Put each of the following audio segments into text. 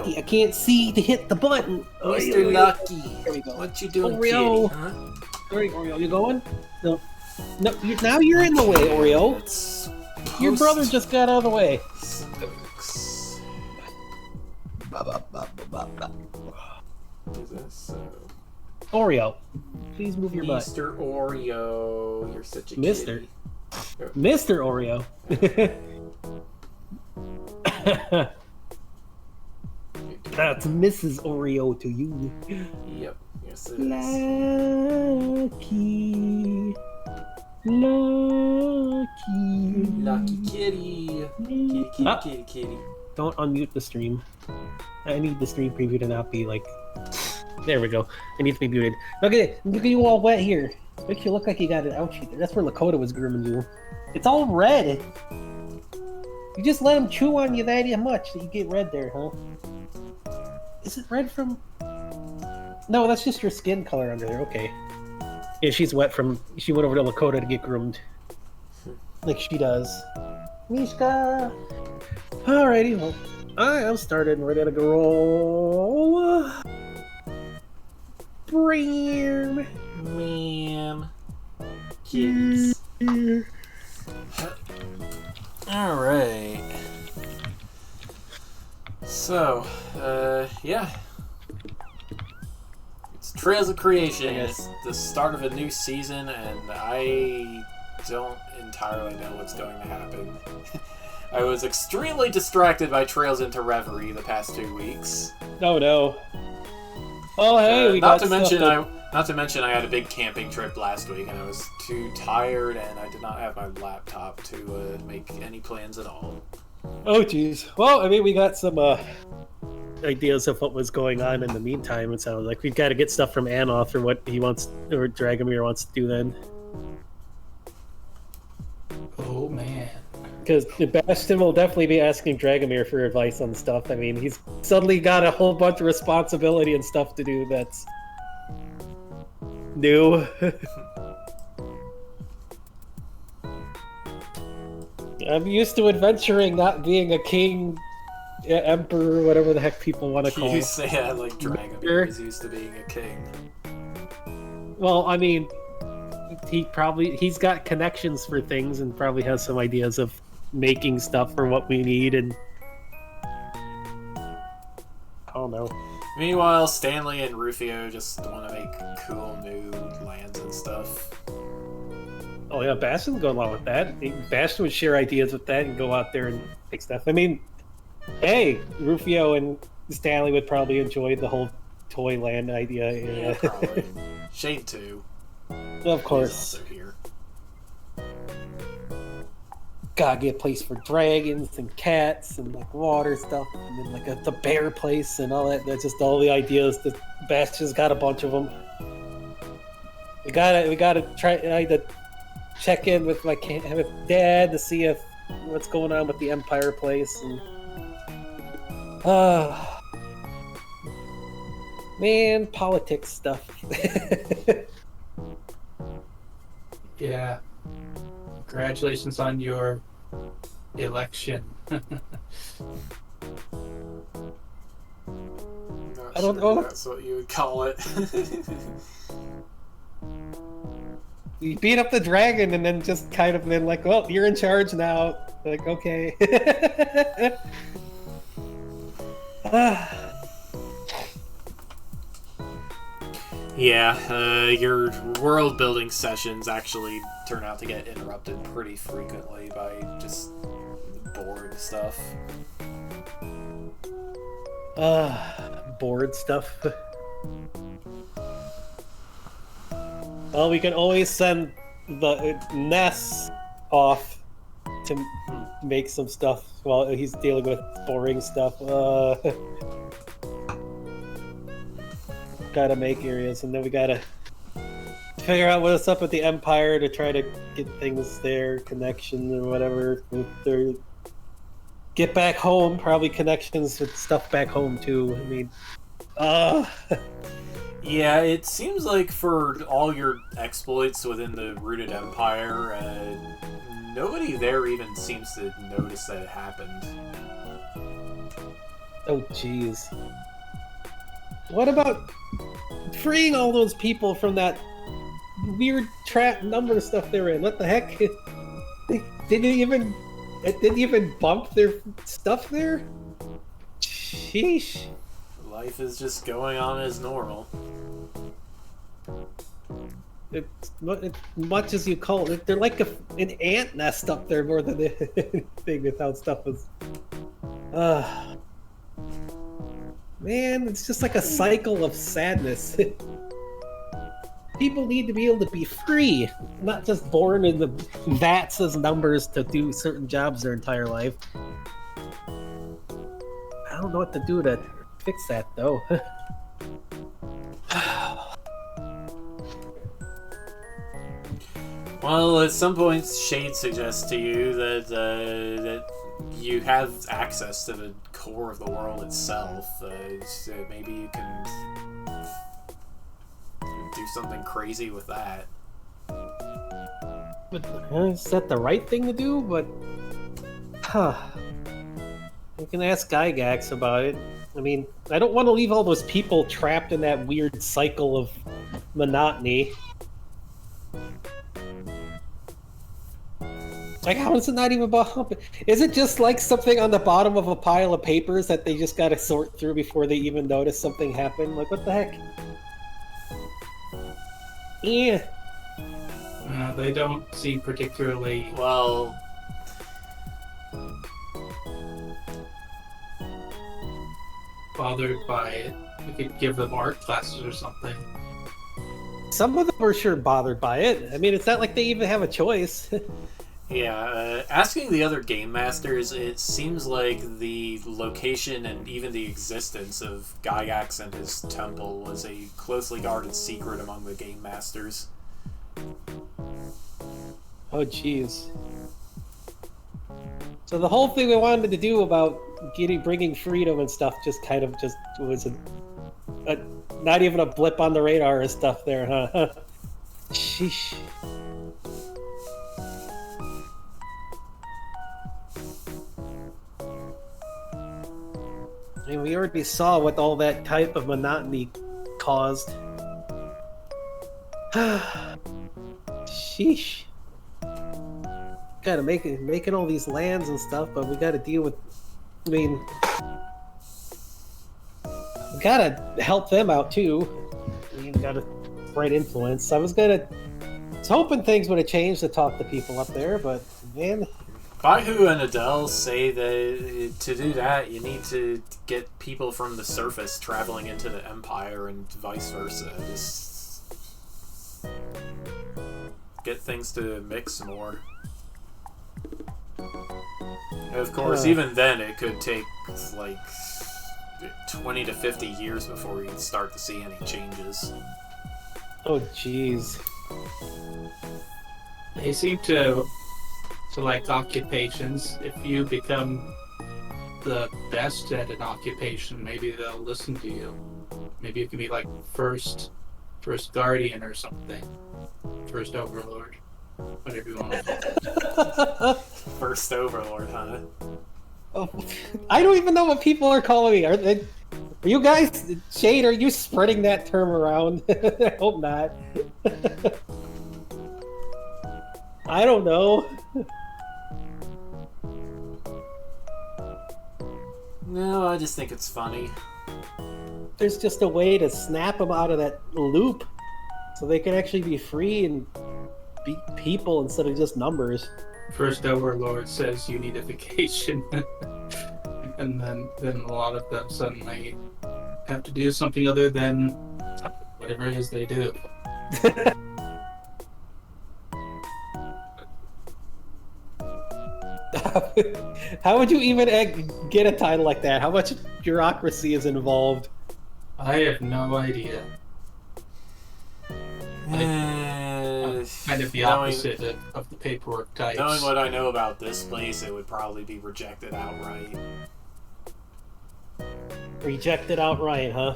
Lucky, I can't see to hit the button. Mr. Lucky. There we go. What you doing, Oreo. kitty, huh? Sorry, Oreo, you going? No. No, now you're in the way, Oreo. Your brother just got out of the way. Stokes. Is that so? Oreo, please move your butt. Mr. Oreo, you're such a Mister. kitty. Mr. Oreo. That's Mrs. Oreo to you. Yep. Yes, it is. Lucky. Lucky. Lucky kitty. Kitty, kitty, Ah. kitty, kitty. Don't unmute the stream. I need the stream preview to not be like... There we go. It needs to be muted. Look at you all wet here. Makes you look like you got an ouchie there. That's where Lakota was grooming you. It's all red. You just let him chew on you that much that you get red there, huh? Is it red from... No, that's just your skin color under there. Okay. Yeah, she's wet from... She went over to Lakota to get groomed. Like she does. Mishka! Alrighty, well, I am started and ready to go roll. Bram! Ma'am. Kitties. Alright. So, yeah. It's Trails of Creation. It's the start of a new season, and I don't entirely know what's going to happen. I was extremely distracted by Trails into Reverie the past 2 weeks. Oh no. Oh hey, we got Not to mention I had a big camping trip last week, and I was too tired, and I did not have my laptop to make any plans at all. Oh jeez. Well, I mean, we got some ideas of what was going on in the meantime. It sounds like we've got to get stuff from Anoth or what he wants, or Dragomir wants to do then. Oh man. Because Bastion will definitely be asking Dragomir for advice on stuff. I mean, he's suddenly got a whole bunch of responsibility and stuff to do that's new. I'm used to adventuring, not being a king, emperor, whatever the heck people want to call You it. say that like Dragomir is used to being a king. Well, I mean, he's got connections for things and probably has some ideas of making stuff for what we need, and I don't know. Meanwhile, Stanley and Rufio just want to make cool new lands and stuff. Oh yeah, Bastion would go along with that. Bastion would share ideas with that and go out there and make stuff. I mean, hey, Rufio and Stanley would probably enjoy the whole toy land idea. Yeah, probably. Shade too. Of course. He's also here. Gotta get a place for dragons and cats and like water stuff, and then like the bear place and all that. That's just all the ideas. That Bastion's got a bunch of them. We gotta try to check in with with Dad to see if what's going on with the Empire place, and man, politics stuff. Yeah. Congratulations on your election. I don't know. That's what you would call it. You beat up the dragon and then just kind of been like, well, you're in charge now. Like, okay. Yeah, your world building sessions actually turn out to get interrupted pretty frequently by just boring stuff. Bored stuff. Well, we can always send the Ness off to make some stuff while he's dealing with boring stuff. Gotta make areas, and then we gotta figure out what's up with the Empire to try to get things there, connections or whatever. Get back home, probably connections with stuff back home too. I mean, Yeah, it seems like for all your exploits within the Rooted Empire, nobody there even seems to notice that it happened. Oh, jeez. What about freeing all those people from that weird trap number stuff they're in? What the heck? It didn't even bump their stuff there? Sheesh. Life is just going on as normal. It's much as you call it, they're like an ant nest up there more than anything with how stuff is. Man, it's just like a cycle of sadness. People need to be able to be free, not just born in the vats as numbers to do certain jobs their entire life. I don't know what to do to fix that, though. Well, at some point, Shade suggests to you that you have access to the core of the world itself. So maybe you can do something crazy with that. But, is that the right thing to do? But, you can ask Gygax about it. I mean, I don't want to leave all those people trapped in that weird cycle of monotony. Like, how is it not even about? Is it just like something on the bottom of a pile of papers that they just gotta sort through before they even notice something happened? Like, what the heck? Yeah. They don't seem particularly Well, bothered by it. We could give them art classes or something. Some of them were sure bothered by it. I mean, it's not like they even have a choice. yeah, asking the other game masters, it seems like the location and even the existence of Gygax and his temple was a closely guarded secret among the game masters. Oh, jeez. So the whole thing we wanted to do about bringing freedom and stuff just kind of just was a not even a blip on the radar and stuff there, huh? Sheesh. I mean, we already saw what all that type of monotony caused. Sheesh. Gotta making all these lands and stuff, but we gotta deal with. I mean, we gotta help them out too. We gotta right influence. I was hoping things would have changed to talk to people up there, but man. Baihu and Adele say that to do that, you need to get people from the surface traveling into the Empire and vice versa. Just get things to mix more. And of course, even then, it could take like 20 to 50 years before you start to see any changes. Oh, jeez. They seem to like occupations. If you become the best at an occupation, maybe they'll listen to you. Maybe you can be like first guardian or something. First overlord. Whatever you want to First overlord, huh? Oh, I don't even know what people are calling me. Are you guys, Shade, are you spreading that term around? I hope not. I don't know. No, I just think it's funny. There's just a way to snap them out of that loop so they can actually be free and be people instead of just numbers. First overlord says unification. And then a lot of them suddenly have to do something other than whatever it is they do. How would you even get a title like that? How much bureaucracy is involved? I have no idea. Kind of the opposite of the paperwork types. Knowing what I know about this place, it would probably be rejected outright. Rejected outright, huh?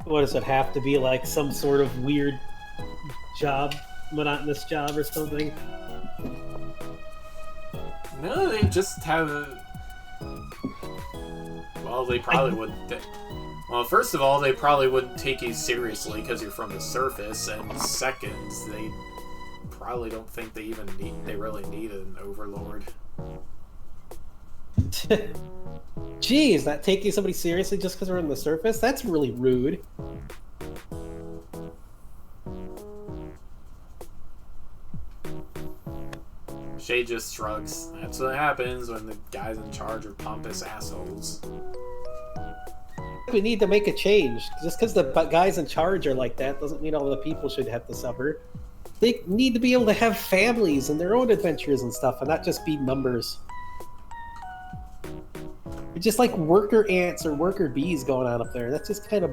What does it have to be, like some sort of weird job, monotonous job or something? No, they just have Well, they probably wouldn't. Well, first of all, they probably wouldn't take you seriously because you're from the surface, and second, they probably don't think they really need an overlord. Jeez, not taking somebody seriously just because we're on the surface? That's really rude. Shay just shrugs. That's what happens when the guys in charge are pompous assholes. We need to make a change. Just because the guys in charge are like that doesn't mean all the people should have to suffer. They need to be able to have families and their own adventures and stuff, and not just be numbers. It's just like worker ants or worker bees going on up there. That's just kind of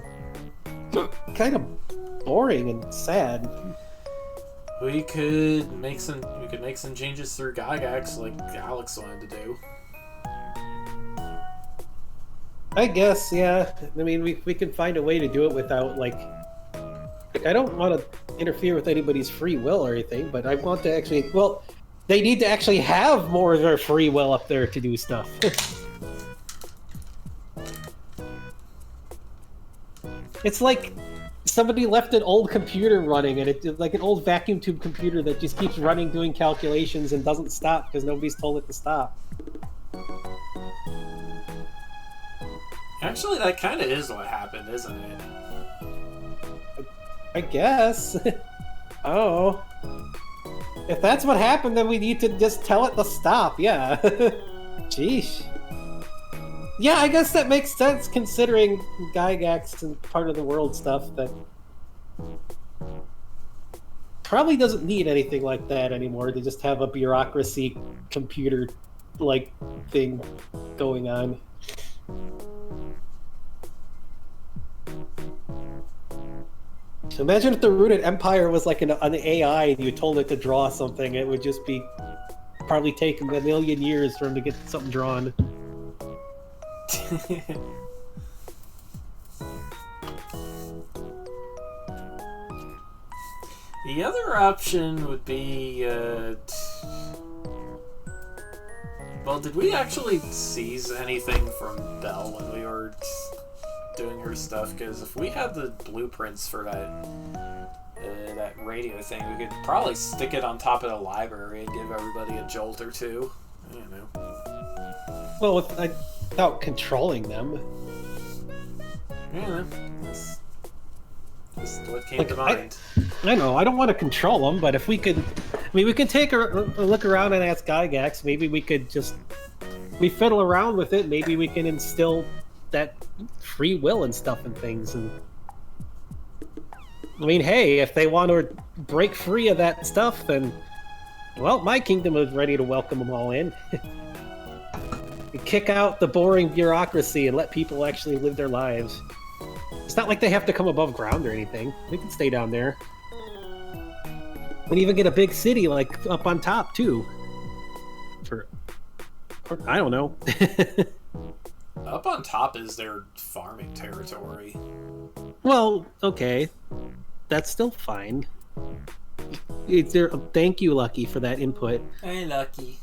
boring and sad. We could make some changes through Gygax like Alex wanted to do. I guess, yeah. I mean, we can find a way to do it without, like I don't want to interfere with anybody's free will or anything, but I want to actually, well, they need to actually have more of their free will up there to do stuff. It's like somebody left an old computer running, and it's like an old vacuum tube computer that just keeps running, doing calculations, and doesn't stop because nobody's told it to stop. Actually, that kind of is what happened, isn't it? I guess. Oh. If that's what happened, then we need to just tell it to stop, yeah. Sheesh. Yeah, I guess that makes sense considering Gygax and part of the world stuff that probably doesn't need anything like that anymore. They just have a bureaucracy computer-like thing going on. So imagine if the Rooted Empire was like an AI and you told it to draw something, it would just be probably take a million years for him to get something drawn. The other option would be, well, did we actually seize anything from Belle when we were doing her stuff? Because if we had the blueprints for that radio thing, we could probably stick it on top of the library and give everybody a jolt or two. I don't know. Well, without controlling them. Yeah, that's what came to mind. I know, I don't want to control them, but if we could... I mean, we could take a look around and ask Gygax. Maybe we could just... We fiddle around with it, maybe we can instill that free will and stuff and things. And I mean, hey, if they want to break free of that stuff, then... Well, my kingdom is ready to welcome them all in. Kick out the boring bureaucracy and let people actually live their lives. It's not like they have to come above ground or anything. They can stay down there. And even get a big city, like, up on top, too. I don't know. Up on top is their farming territory. Well, okay. That's still fine. Thank you, Lucky, for that input. Hey, Lucky.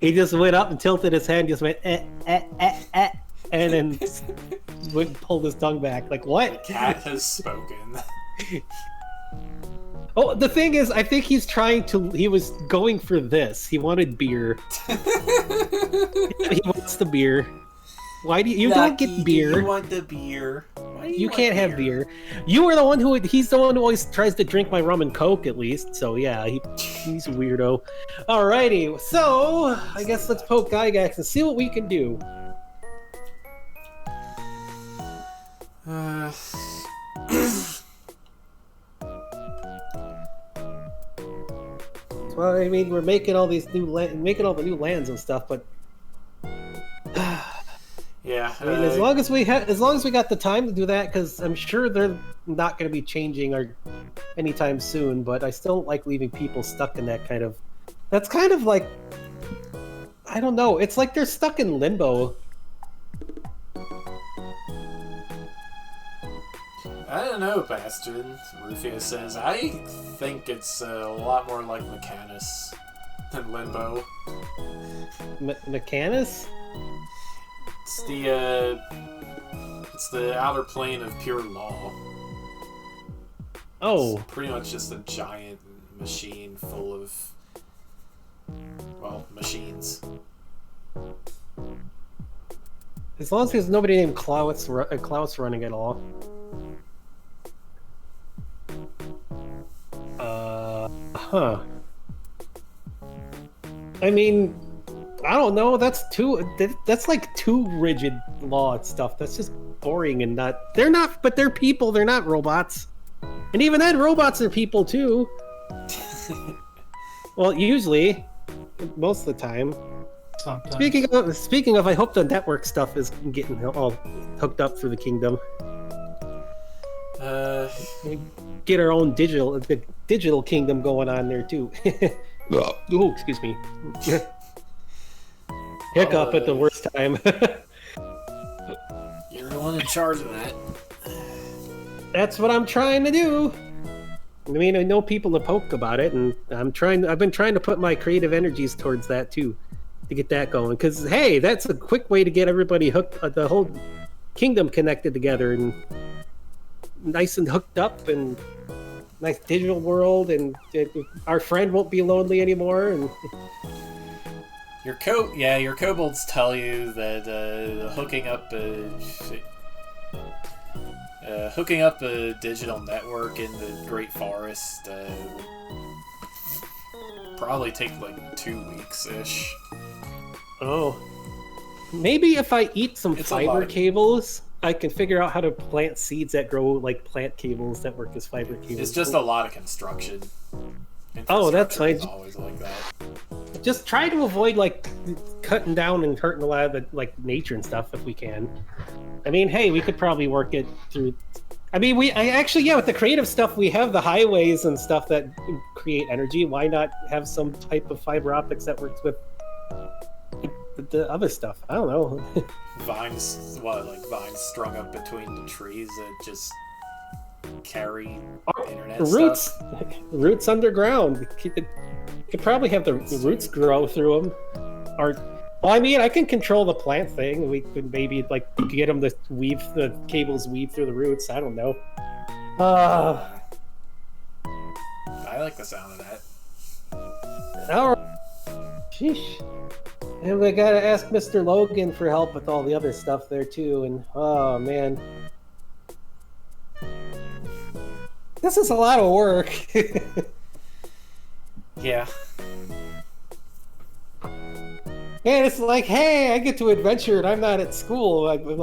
He just went up and tilted his head, just went, and then pulled his tongue back. Like, what? The cat has spoken. Oh, the thing is, I think he was going for this. He wanted beer. He wants the beer. Why do you don't get beer? Do you want the beer? You can't have beer. You were the one he's the one who always tries to drink my rum and coke, at least. So yeah, he's a weirdo. Alrighty, so I guess let's poke Gygax and see what we can do. Well, I mean, we're making all these making all the new lands and stuff, but yeah. I mean, as long as we got the time to do that, because I'm sure they're not going to be changing anytime soon. But I still don't like leaving people stuck in that kind of. That's kind of like, I don't know. It's like they're stuck in limbo. I don't know, Bastion. Rufio says, I think it's a lot more like Mechanus than Limbo. Mechanus? It's the outer plane of pure law. Oh. It's pretty much just a giant machine full of, well, machines. As long as there's nobody named Klaus running at all. Huh. I mean, I don't know. That's like too rigid law and stuff. That's just boring and not. They're not, but they're people. They're not robots. And even then, robots are people too. Well, usually, most of the time. Sometimes. Speaking of, I hope the network stuff is getting all hooked up through the kingdom. Get our own digital kingdom going on there too. Oh, excuse me. Hiccup at the worst time. You're the one in charge of that. That's what I'm trying to do. I mean, I know people to poke about it, and I've been trying to put my creative energies towards that too, to get that going. Because hey, that's a quick way to get everybody hooked, the whole kingdom connected together and nice and hooked up, and nice digital world, and our friend won't be lonely anymore. And your kobolds tell you that hooking up a digital network in the Great Forest will probably take like 2 weeks-ish. Oh. Maybe if I eat some fiber cables, I can figure out how to plant seeds that grow like plant cables that work as fiber cables. It's just a lot of construction. Oh, that's fine. It's always like that. Just try to avoid like cutting down and hurting a lot of the like nature and stuff if we can. I mean, hey, we could probably work it through. I mean, with the creative stuff, we have the highways and stuff that create energy. Why not have some type of fiber optics that works with the other stuff? I don't know. Vines strung up between the trees that just carry internet roots. stuff. Roots underground. You could probably have the roots grow through them. Well, I mean, I can control the plant thing. We could maybe like get them to weave the cables through the roots. I don't know. I like the sound of that. All right. Sheesh. And we gotta ask Mr. Logan for help with all the other stuff there too. And oh man, this is a lot of work. Yeah. And it's like, hey, I get to adventure and I'm not at school. I mean,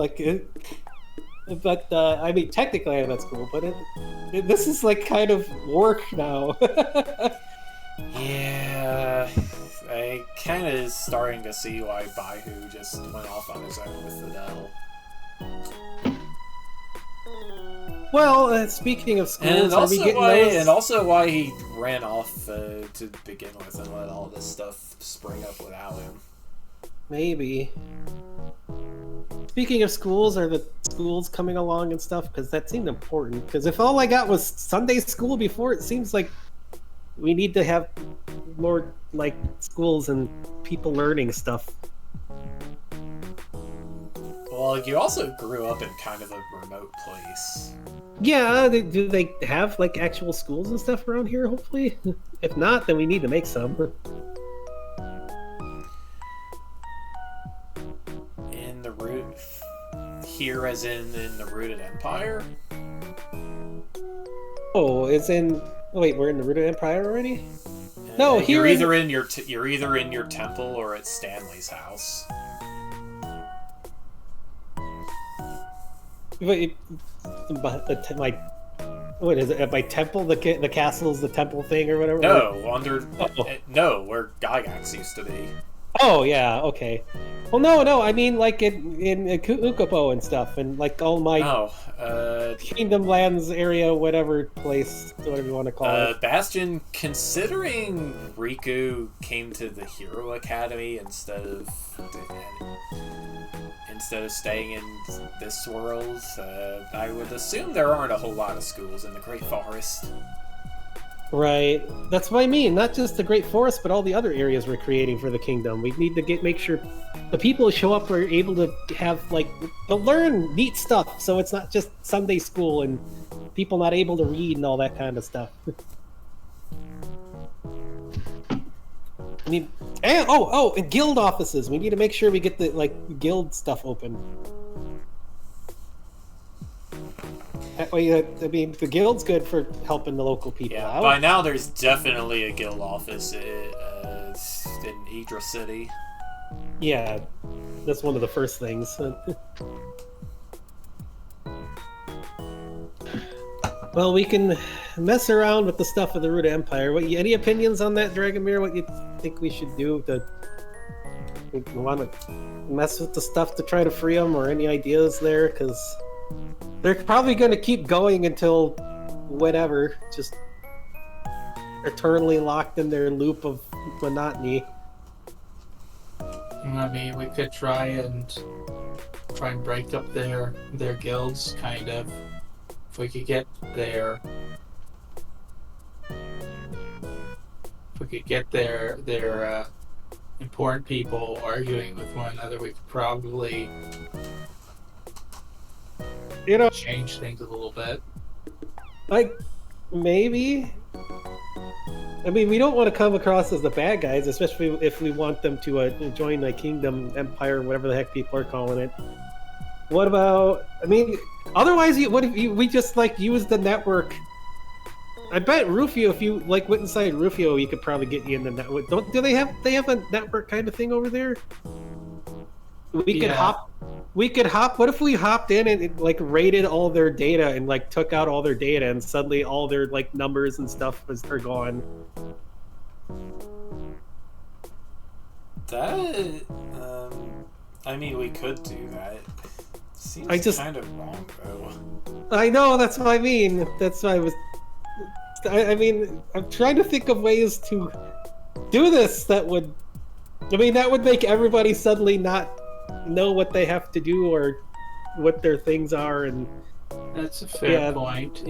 technically I'm at school, but this is like kind of work now. Yeah, I kind of starting to see why Baihu just went off on his own with the Dell. Well, speaking of schools, and also why he ran off to begin with and let all this stuff spring up without him. Maybe. Speaking of schools, are the schools coming along and stuff? Because that seemed important. Because if all I got was Sunday school before, it seems like we need to have more like schools and people learning stuff. Well, you also grew up in kind of a remote place. Yeah, do they have like actual schools and stuff around here? Hopefully, if not, then we need to make some. In the root here, as in the rooted empire. Oh, it's in. Oh, wait, we're in the rooted empire already. No, here you're either in your temple or at Stanley's house. Wait, what is it? At my temple, the castle's the temple thing or whatever. No, where Gygax used to be. Oh yeah, okay. Well, no. I mean, like in Ukupo and stuff, and like all my Kingdom Lands area, whatever place, whatever you want to call it. Bastion, considering Riku came to the Hero Academy instead of staying in this world, I would assume there aren't a whole lot of schools in the Great Forest. Right. That's what I mean. Not just the Great Forest, but all the other areas we're creating for the kingdom. We need to make sure the people who show up are able to have like to learn neat stuff, so it's not just Sunday school and people not able to read and all that kind of stuff. I mean, and guild offices. We need to make sure we get the like guild stuff open. That way, I mean, the guild's good for helping the local people out. By now there's definitely a guild office in Idra City. Yeah, that's one of the first things. Well, we can mess around with the stuff of the Ruda Empire. Any opinions on that, Dragomir? What you think we should do we want to mess with the stuff to try to free them, or any ideas there? Because they're probably going to keep going until whatever, just eternally locked in their loop of monotony. I mean, we could try and break up their guilds, kind of. If we could get their important people arguing with one another, we could probably change things a little bit. Like, maybe. I mean, we don't want to come across as the bad guys, especially if we want them to join the Kingdom, Empire, whatever the heck people are calling it. What about? I mean, otherwise, what if we just like use the network? I bet Rufio, if you like went inside Rufio, you could probably get you in the network. Do they have a network kind of thing over there? We could hop. We could hop. What if we hopped in and like raided all their data and like took out all their data, and suddenly all their like numbers and stuff are gone? That, I mean, we could do that. Seems kind of wrong, though. I know, that's what I mean. That's why I mean, I'm trying to think of ways to do this that would make everybody suddenly not know what they have to do or what their things are, and that's a fair point.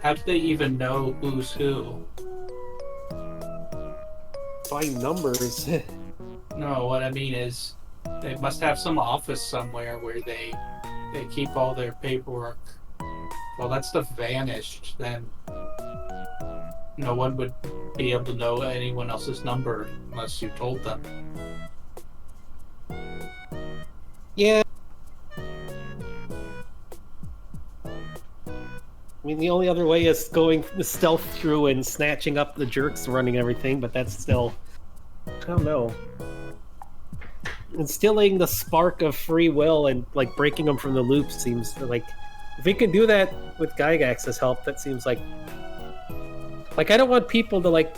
How do they even know who's who? By numbers. No, what I mean is they must have some office somewhere where they keep all their paperwork. Well, that stuff vanished, then no one would be able to know anyone else's number unless you told them. Yeah. I mean, the only other way is going stealth through and snatching up the jerks running everything, but that's still... I don't know. Instilling the spark of free will and like breaking them from the loop seems like... If we can do that with Gygax's help, that seems like... Like, I don't want people to like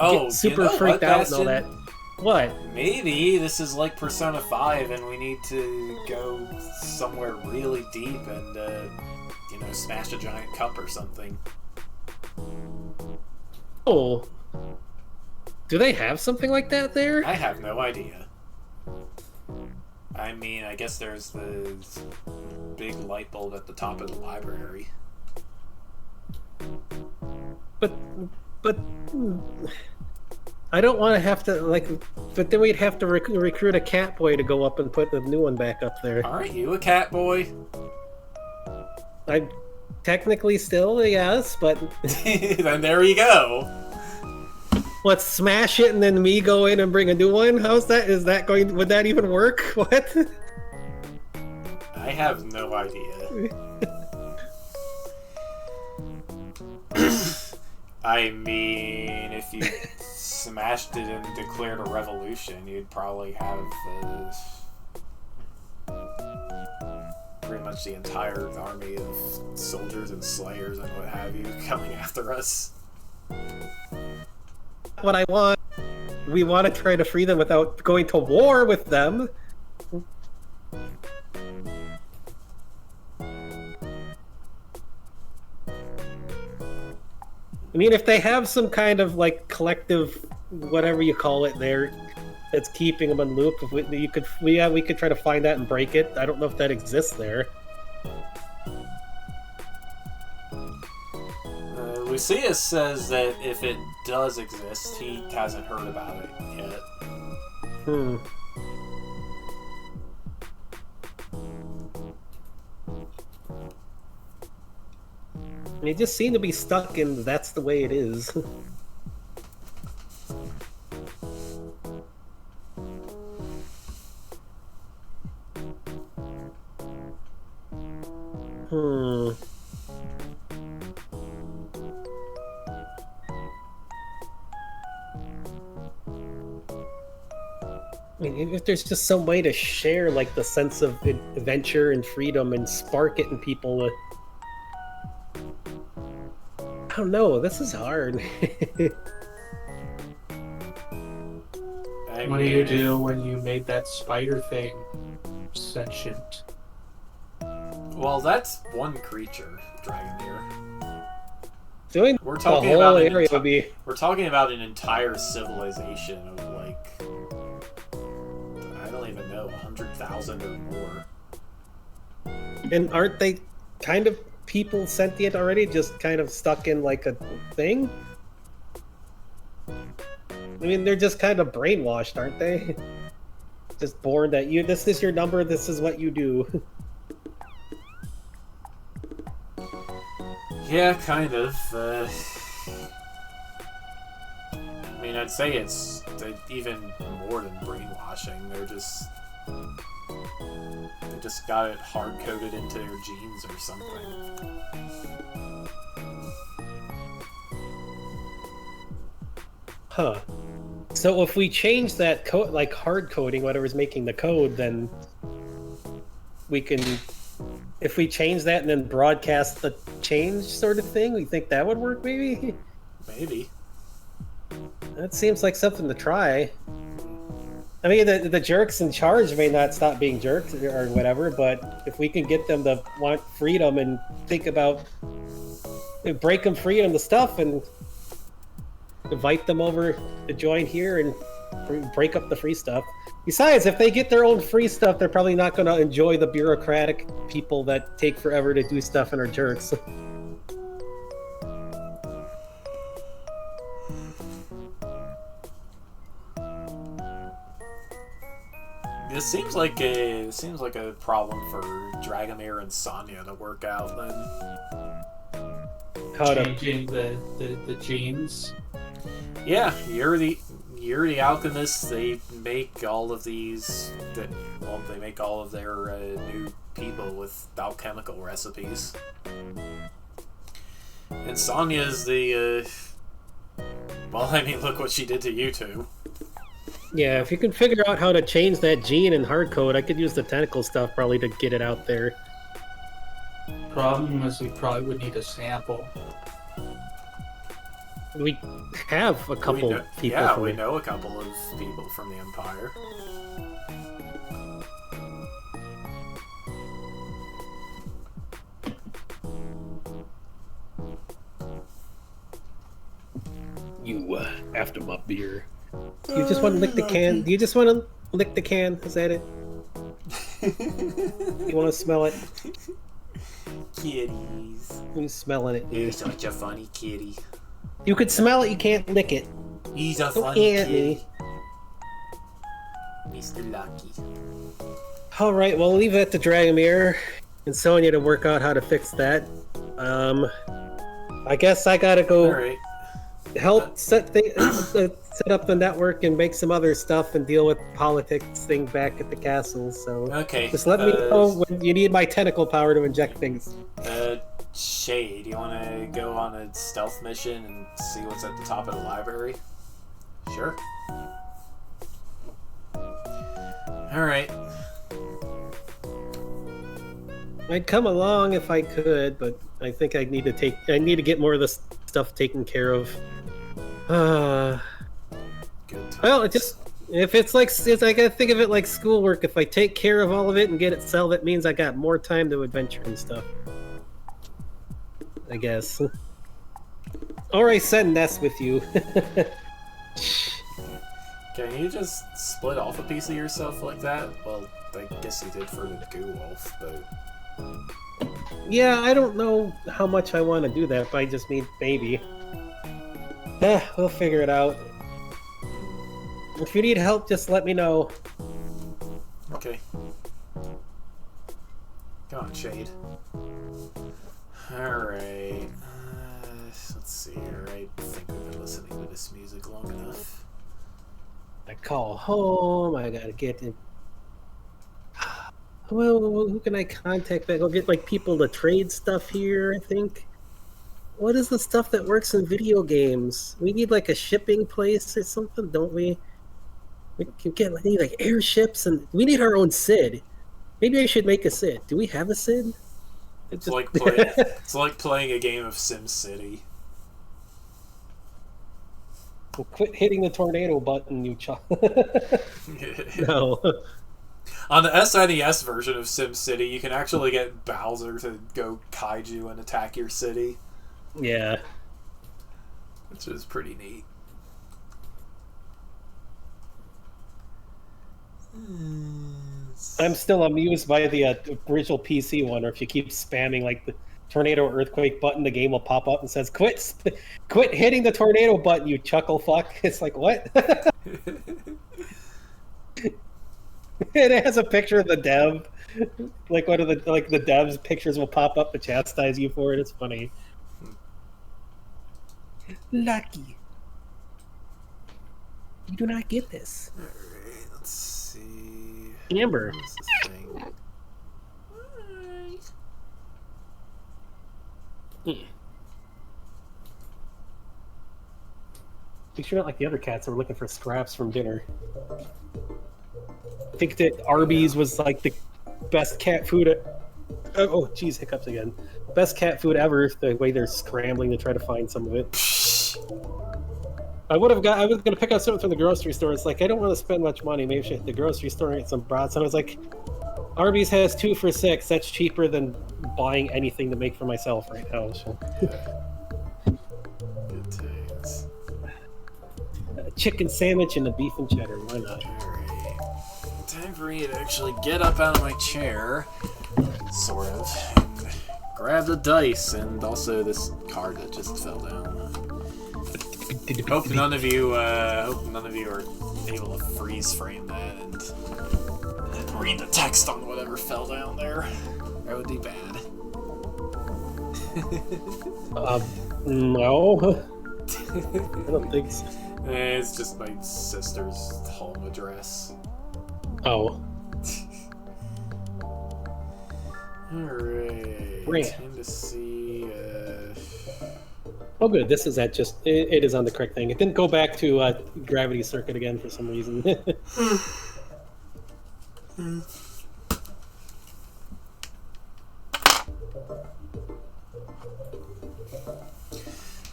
get super freaked out and all that. What? Maybe this is like Persona 5 and we need to go somewhere really deep and, smash a giant cup or something. Oh. Do they have something like that there? I have no idea. I mean, I guess there's the big light bulb at the top of the library. But I don't want to have to, like... But then we'd have to recruit a cat boy to go up and put the new one back up there. Aren't you a cat boy? I'm technically still, yes, but... Then there you go. Let's smash it and then me go in and bring a new one? How's that? Would that even work? What? I have no idea. I mean, if you smashed it and declared a revolution, you'd probably have pretty much the entire army of soldiers and slayers and what have you coming after us. What I want. We want to try to free them without going to war with them. I mean, if they have some kind of like collective, whatever you call it, there, that's keeping them in loop, we could try to find that and break it. I don't know if that exists there. Lucius says that if it does exist, he hasn't heard about it yet. They just seem to be stuck in that's the way it is. I mean, if there's just some way to share like the sense of adventure and freedom and spark it in people, I don't know. This is hard. What do you do when you made that spider thing sentient? Well, that's one creature, Dragonmere. Doing We're the talking whole about area would be. We're talking about an entire civilization of like, I don't even know, 100,000 or more. And aren't they kind of people sentient already? Just kind of stuck in like a thing? I mean, they're just kind of brainwashed, aren't they? Just born that this is your number, this is what you do. Yeah, kind of. I mean, I'd say it's even more than brainwashing. They just got it hard coded into their genes or something. Huh. So if we change that code, like hard coding, whatever's making the code, then we can. If we change that and then broadcast the change sort of thing, we think that would work, maybe? Maybe. That seems like something to try. I mean, the jerks in charge may not stop being jerks or whatever, but if we can get them to want freedom and think about... break them free on the stuff and invite them over to join here and break up the free stuff. Besides, if they get their own free stuff, they're probably not going to enjoy the bureaucratic people that take forever to do stuff and are jerks. This seems like a problem for Dragomir and Sonya to work out then. How to... Changing the genes. Yeah, you're the alchemists. They make all of these. They make all of their new people with alchemical recipes. And Sonya's the. Well, I mean, look what she did to you two. Yeah, if you can figure out how to change that gene in hardcode, I could use the tentacle stuff probably to get it out there. Problem is, we probably would need a sample. We have a couple people. Yeah, from we know a couple of people from the Empire. You after my beer. You just want to lick the can? Do you just want to lick the can? Is that it? You want to smell it? Kitties. Who's smelling it? You're such a funny kitty. You could smell it, you can't lick it. He's a Don't funny at kitty. me. Mr. Lucky. Alright, well, leave that to Dragomir and Sonya to work out how to fix that. I guess I gotta go Alright. help set up the network and make some other stuff and deal with politics thing back at the castle, so... Okay. Just let me know when you need my tentacle power to inject things. Shay, do you want to go on a stealth mission and see what's at the top of the library? Sure. Alright. I'd come along if I could, but I think I need to get more of this stuff taken care of. Good times. Well, I gotta think of it like schoolwork. If I take care of all of it and get it settled, that means I got more time to adventure and stuff. I guess. Alright, send Ness with you. Can you just split off a piece of yourself like that? Well, I guess you did for the Goo Wolf, but... Yeah, I don't know how much I want to do that, but I just mean maybe. We'll figure it out. If you need help, just let me know. Okay. Come on, Shade. Alright. Let's see here. I think we've been listening to this music long enough. I call home. I gotta get in. Well, who can I contact? I'll get like people to trade stuff here. I think. What is the stuff that works in video games? We need like a shipping place or something, don't we? We can get we need like airships, and we need our own Sid. Maybe I should make a Sid. Do we have a Sid? It's like it's like playing a game of SimCity. Well, quit hitting the tornado button, you child. No. On the SNES version of SimCity, you can actually get Bowser to go kaiju and attack your city. Yeah. Which is pretty neat. I'm still amused by the original PC one, or if you keep spamming like the tornado or earthquake button, the game will pop up and says, quit hitting the tornado button, you chuckle fuck. It's like, what? It has a picture of the dev. Like one of the devs pictures will pop up to chastise you for it. It's funny. Lucky. You do not get this. Alright, let's see. Amber. What's this thing? I think you're not like the other cats that were looking for scraps from dinner. I think that Arby's was like the best cat food. Oh, geez, hiccups again. Best cat food ever. The way they're scrambling to try to find some of it. I was gonna pick up something from the grocery store. It's like I don't want to spend much money. Maybe I should hit the grocery store and get some brats. And I was like, Arby's has 2 for $6. That's cheaper than buying anything to make for myself right now. So. Good times. A chicken sandwich and a beef and cheddar. Why not? Alright. Time for me to actually get up out of my chair, sort of, and grab the dice and also this card that just fell down. Hope none of you are able to freeze frame that and read the text on whatever fell down there. That would be bad. No. I don't think so. It's just my sister's home address. Oh. Alright. Great. Time to see. Oh, good. This is at just. It is on the correct thing. It didn't go back to gravity circuit again for some reason.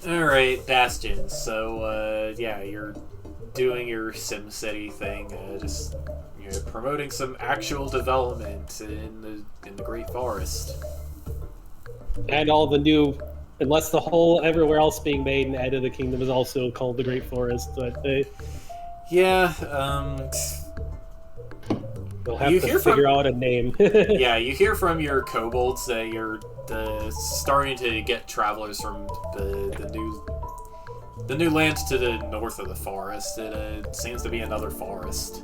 Alright, Bastion. So, yeah, you're doing your SimCity thing, just promoting some actual development in the Great Forest. And all the new, unless the whole everywhere else being made in Ed of the Kingdom is also called the Great Forest, but yeah, we'll have to figure out a name. Yeah, you hear from your kobolds that you're starting to get travelers from the new land to the north of the forest. It seems to be another forest.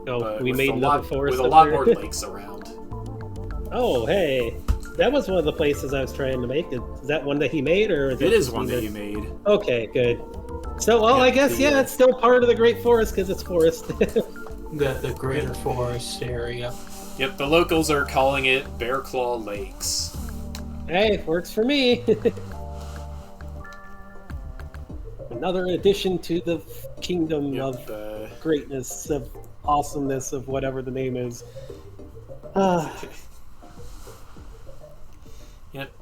Oh, we made another forest with a lot more lakes around. Oh, hey. That was one of the places I was trying to make. Is that one that he made, or is it is one that you made? Okay, good. So, well, yeah, I guess it's still part of the Great Forest because it's forest. the Greater Forest area. Yep, the locals are calling it Bear Claw Lakes. Hey, works for me. Another addition to the kingdom of greatness, of awesomeness, of whatever the name is. Yep,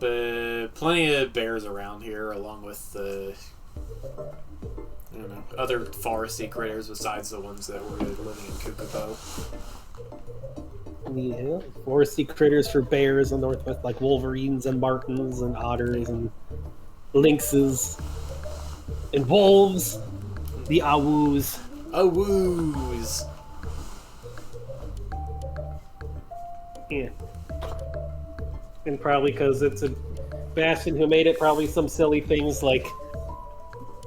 plenty of bears around here, along with other foresty critters besides the ones that were living in Kukupo. Yeah, foresty critters for bears in the northwest, like wolverines and martens and otters and lynxes and wolves, the awus. Awus! Yeah. And probably because it's a Bastion who made it, probably some silly things like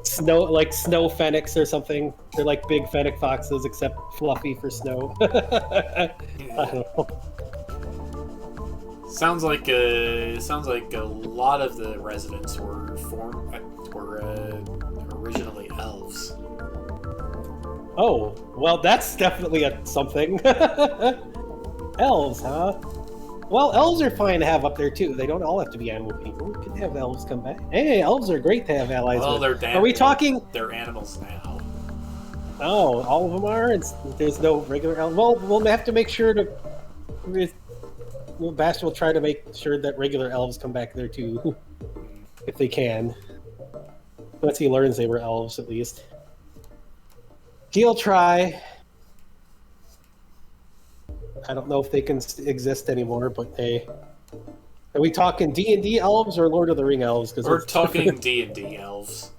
snow fennecs or something. They're like big fennec foxes, except fluffy for snow. I don't know. Sounds like a lot of the residents were originally elves. Oh, well, that's definitely something. Elves, huh? Well, elves are fine to have up there too. They don't all have to be animal people. We can have elves come back. Hey, elves are great to have allies Well, with. they're Are we talking? They're animals now. Oh, all of them are. There's no regular elves. Well, we'll have to make sure to. Bastion will try to make sure that regular elves come back there too, if they can. Once he learns they were elves, at least. He'll try. I don't know if they can exist anymore, but they. Are we talking D&D elves or Lord of the Ring elves? We're talking D&D elves.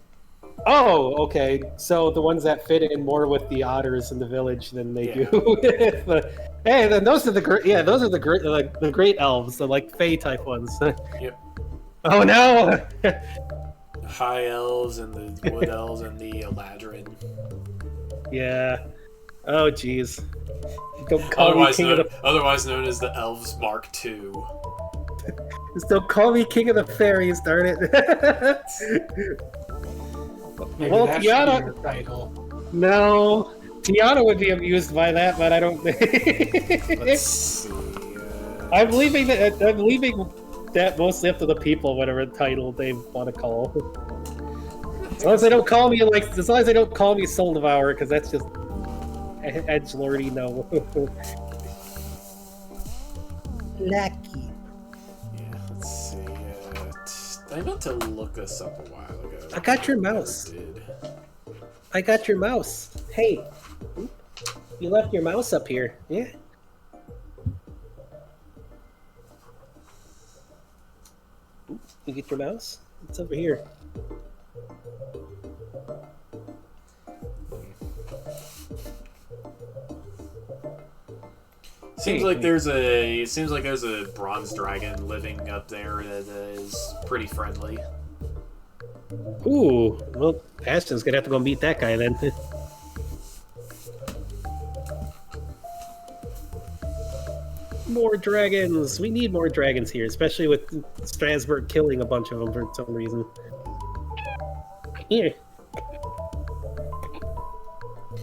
Oh, okay. So the ones that fit in more with the otters in the village than they do. Hey, then those are the great. Yeah, those are the great elves, the like Fae type ones. Yep. Oh no! The high elves and the wood elves and the Eladrin. Yeah. Oh jeez. Don't call me king of the. Otherwise known as the Elves Mark II. Just don't call me king of the fairies, darn it. Maybe Well, that Tiana. should be your title. No, Tiana would be amused by that, but I don't. Let's see. I'm leaving that mostly up to the people, whatever title they want to call. As long as they don't call me as long as they don't call me Soul Devourer, because that's just edgelordy. No. Lucky. Yeah, let's see. I meant to look this up a while ago. I got your mouse. I got your mouse. Hey, you left your mouse up here. Yeah. You get your mouse? It's over here. Seems like there's a bronze dragon living up there that is pretty friendly. Ooh, well, Ashton's gonna have to go meet that guy then. More dragons! We need more dragons here, especially with Strasbourg killing a bunch of them for some reason. Here.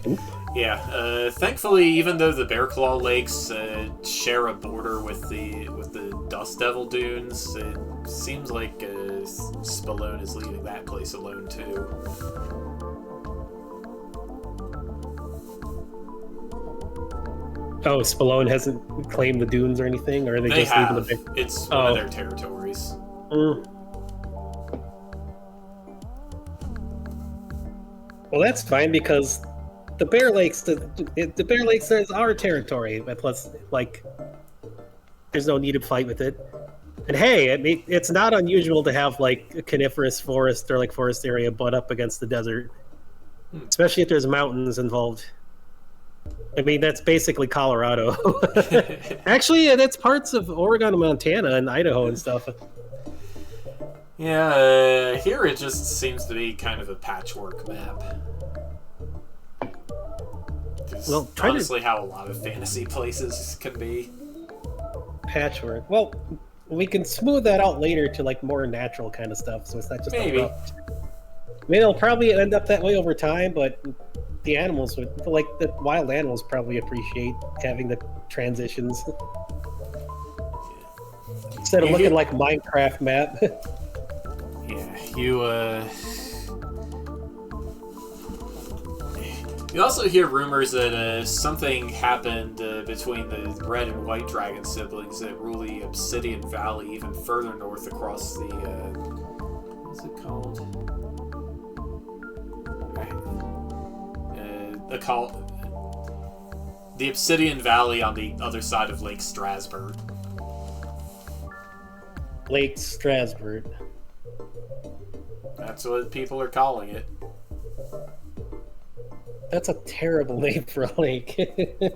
Oop. Yeah, thankfully, even though the Bearclaw Lakes share a border with the Dust Devil Dunes, it seems like Spallone is leaving that place alone too. Oh, Spallone hasn't claimed the dunes or anything, or are they just have. leaving the big... It's one of their territories. Well, that's fine because the Bear Lakes is our territory. But plus, like, there's no need to fight with it. And hey, I mean, it's not unusual to have like a coniferous forest or like forest area butt up against the desert, especially if there's mountains involved. I mean, that's basically Colorado. Actually, that's parts of Oregon and Montana and Idaho and stuff. Yeah, here it just seems to be kind of a patchwork map. Well, honestly, how a lot of fantasy places can be. Patchwork. Well, we can smooth that out later to like more natural kind of stuff, so it's not just maybe. Abrupt. I mean, it'll probably end up that way over time, but the animals would, like the wild animals, probably appreciate having the transitions instead of looking like Minecraft map. Yeah, you also hear rumors that something happened between the red and white dragon siblings that rule the Obsidian Valley even further north across the what's it called? The Obsidian Valley on the other side of Lake Strasbourg. Lake Strasbourg. That's what people are calling it. That's a terrible name for a lake. You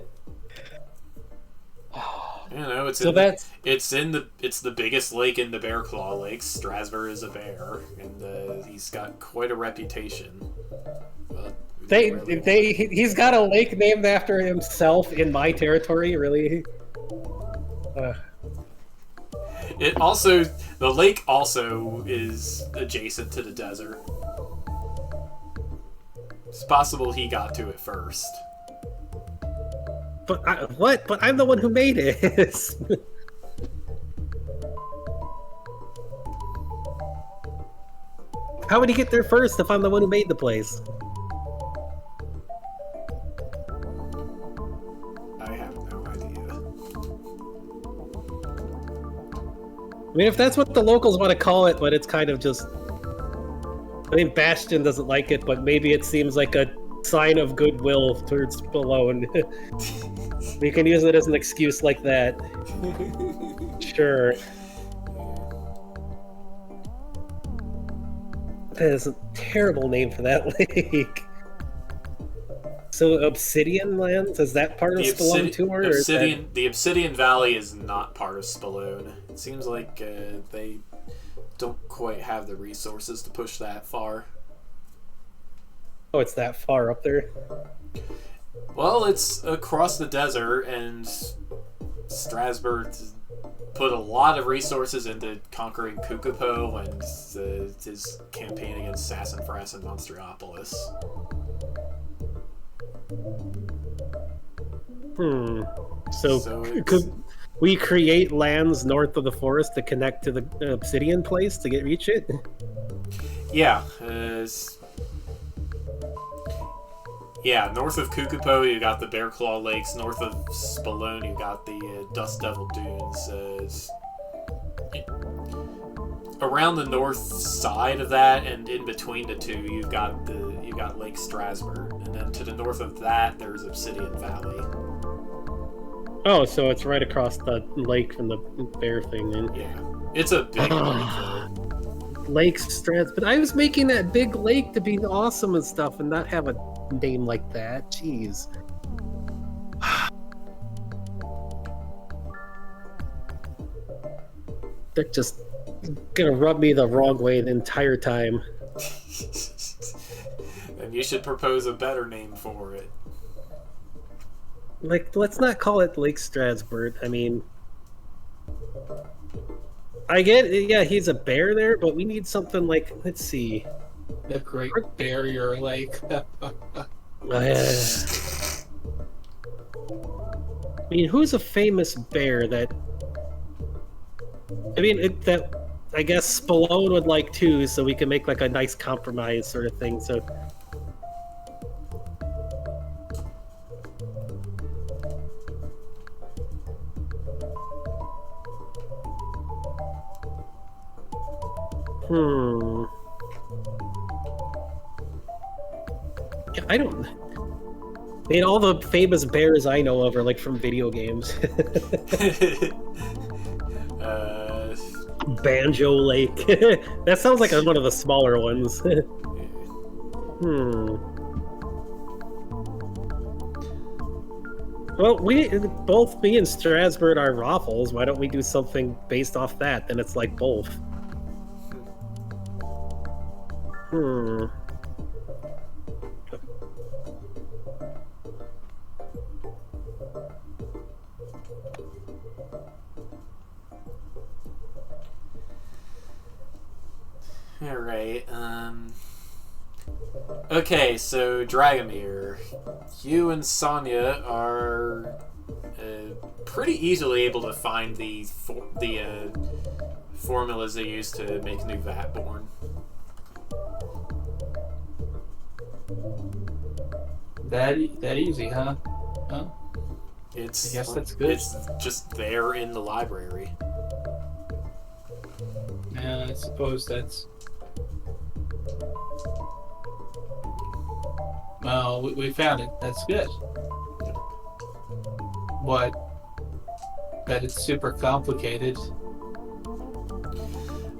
know, it's the biggest lake in the Bearclaw Lakes. Strasbourg is a bear, and he's got quite a reputation. But he's got a lake named after himself in my territory, really. It also, the lake also is adjacent to the desert. It's possible he got to it first. But what? But I'm the one who made it. How would he get there first if I'm the one who made the place? I have no idea. I mean, if that's what the locals want to call it, but it's kind of just... I mean, Bastion doesn't like it, but maybe it seems like a sign of goodwill towards Balone. We can use it as an excuse like that. Sure. That is a terrible name for that lake. So Obsidian Lands, is that part of Spelone too? Or the Obsidian Valley is not part of Spelone. It seems like they don't quite have the resources to push that far. Oh, it's that far up there? Well, it's across the desert, and Strasbourg put a lot of resources into conquering Kukupo and his campaign against Sassafras and Monsteropolis. So could we create lands north of the forest to connect to the Obsidian place to reach it? Yeah. North of Kukupo, you got the Bear Claw Lakes. North of Spelone, you got the Dust Devil Dunes. Around the north side of that, and in between the two, you got Lake Strasbourg, and then to the north of that, there's Obsidian Valley. Oh, so it's right across the lake from the bear thing, then. Yeah, it's a big lake. Lake Strasbourg, but I was making that big lake to be awesome and stuff, and not have a name like that. Jeez. They're just gonna rub me the wrong way the entire time. And you should propose a better name for it. Like, let's not call it Lake Strasbourg. I mean, I get it, yeah, he's a bear there, but we need something like, let's see. The Great Barrier Lake. I mean, who's a famous bear that... I mean, that I guess Spelone would like too, so we can make like a nice compromise sort of thing, so... Yeah, I don't... I mean, all the famous bears I know of are like from video games. Banjo Lake. That sounds like one of the smaller ones. Well, both me and Strasbourg are Raffles. Why don't we do something based off that? Then it's like both. Alright, okay, so Dragomir, you and Sonya are pretty easily able to find the formulas they use to make new Vatborn. That easy, huh? Huh? I guess that's good. It's just there in the library. Yeah, I suppose that's... Well, we found it. That's good. But that it's super complicated.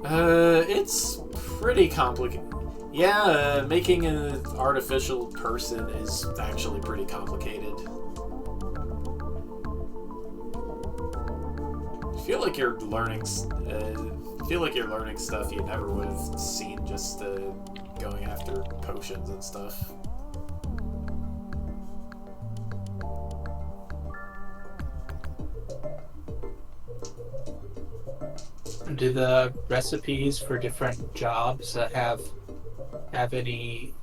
It's pretty complicated. Yeah, making an artificial person is actually pretty complicated. I feel like you're learning stuff you never would have seen just going after potions and stuff. Do the recipes for different jobs have any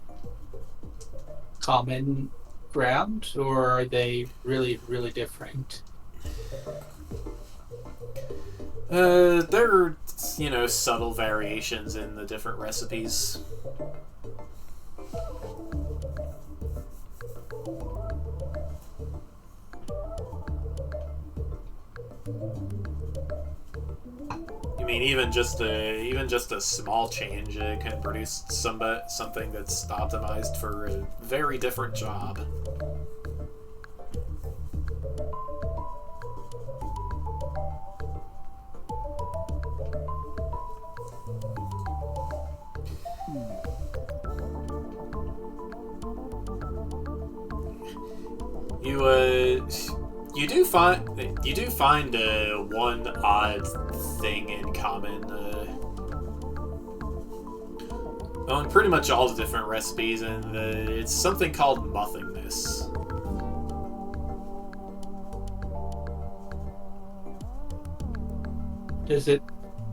common ground, or are they really, really different? There are, subtle variations in the different recipes. I mean, even just a small change can produce something that's optimized for a very different job. You do find one odd thing in common on pretty much all the different recipes, and it's something called muthingness. Does it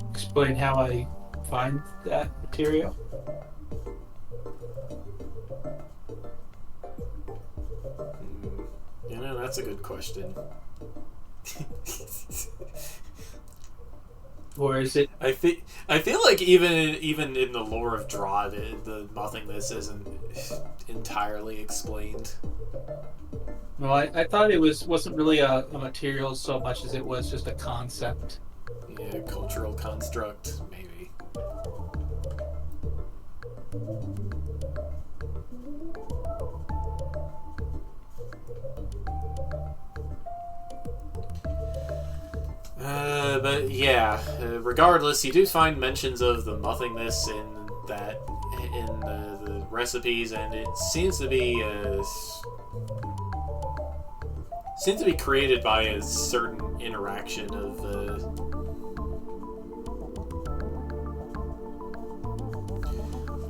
explain how I find that material? That's a good question. Or is it? I feel like even in the lore of Drod, the nothingness isn't entirely explained. Well, I thought it wasn't really a material so much as it was just a concept. Yeah, cultural construct, maybe. But yeah, regardless, you do find mentions of the nothingness in the recipes, and it seems to be created by a certain interaction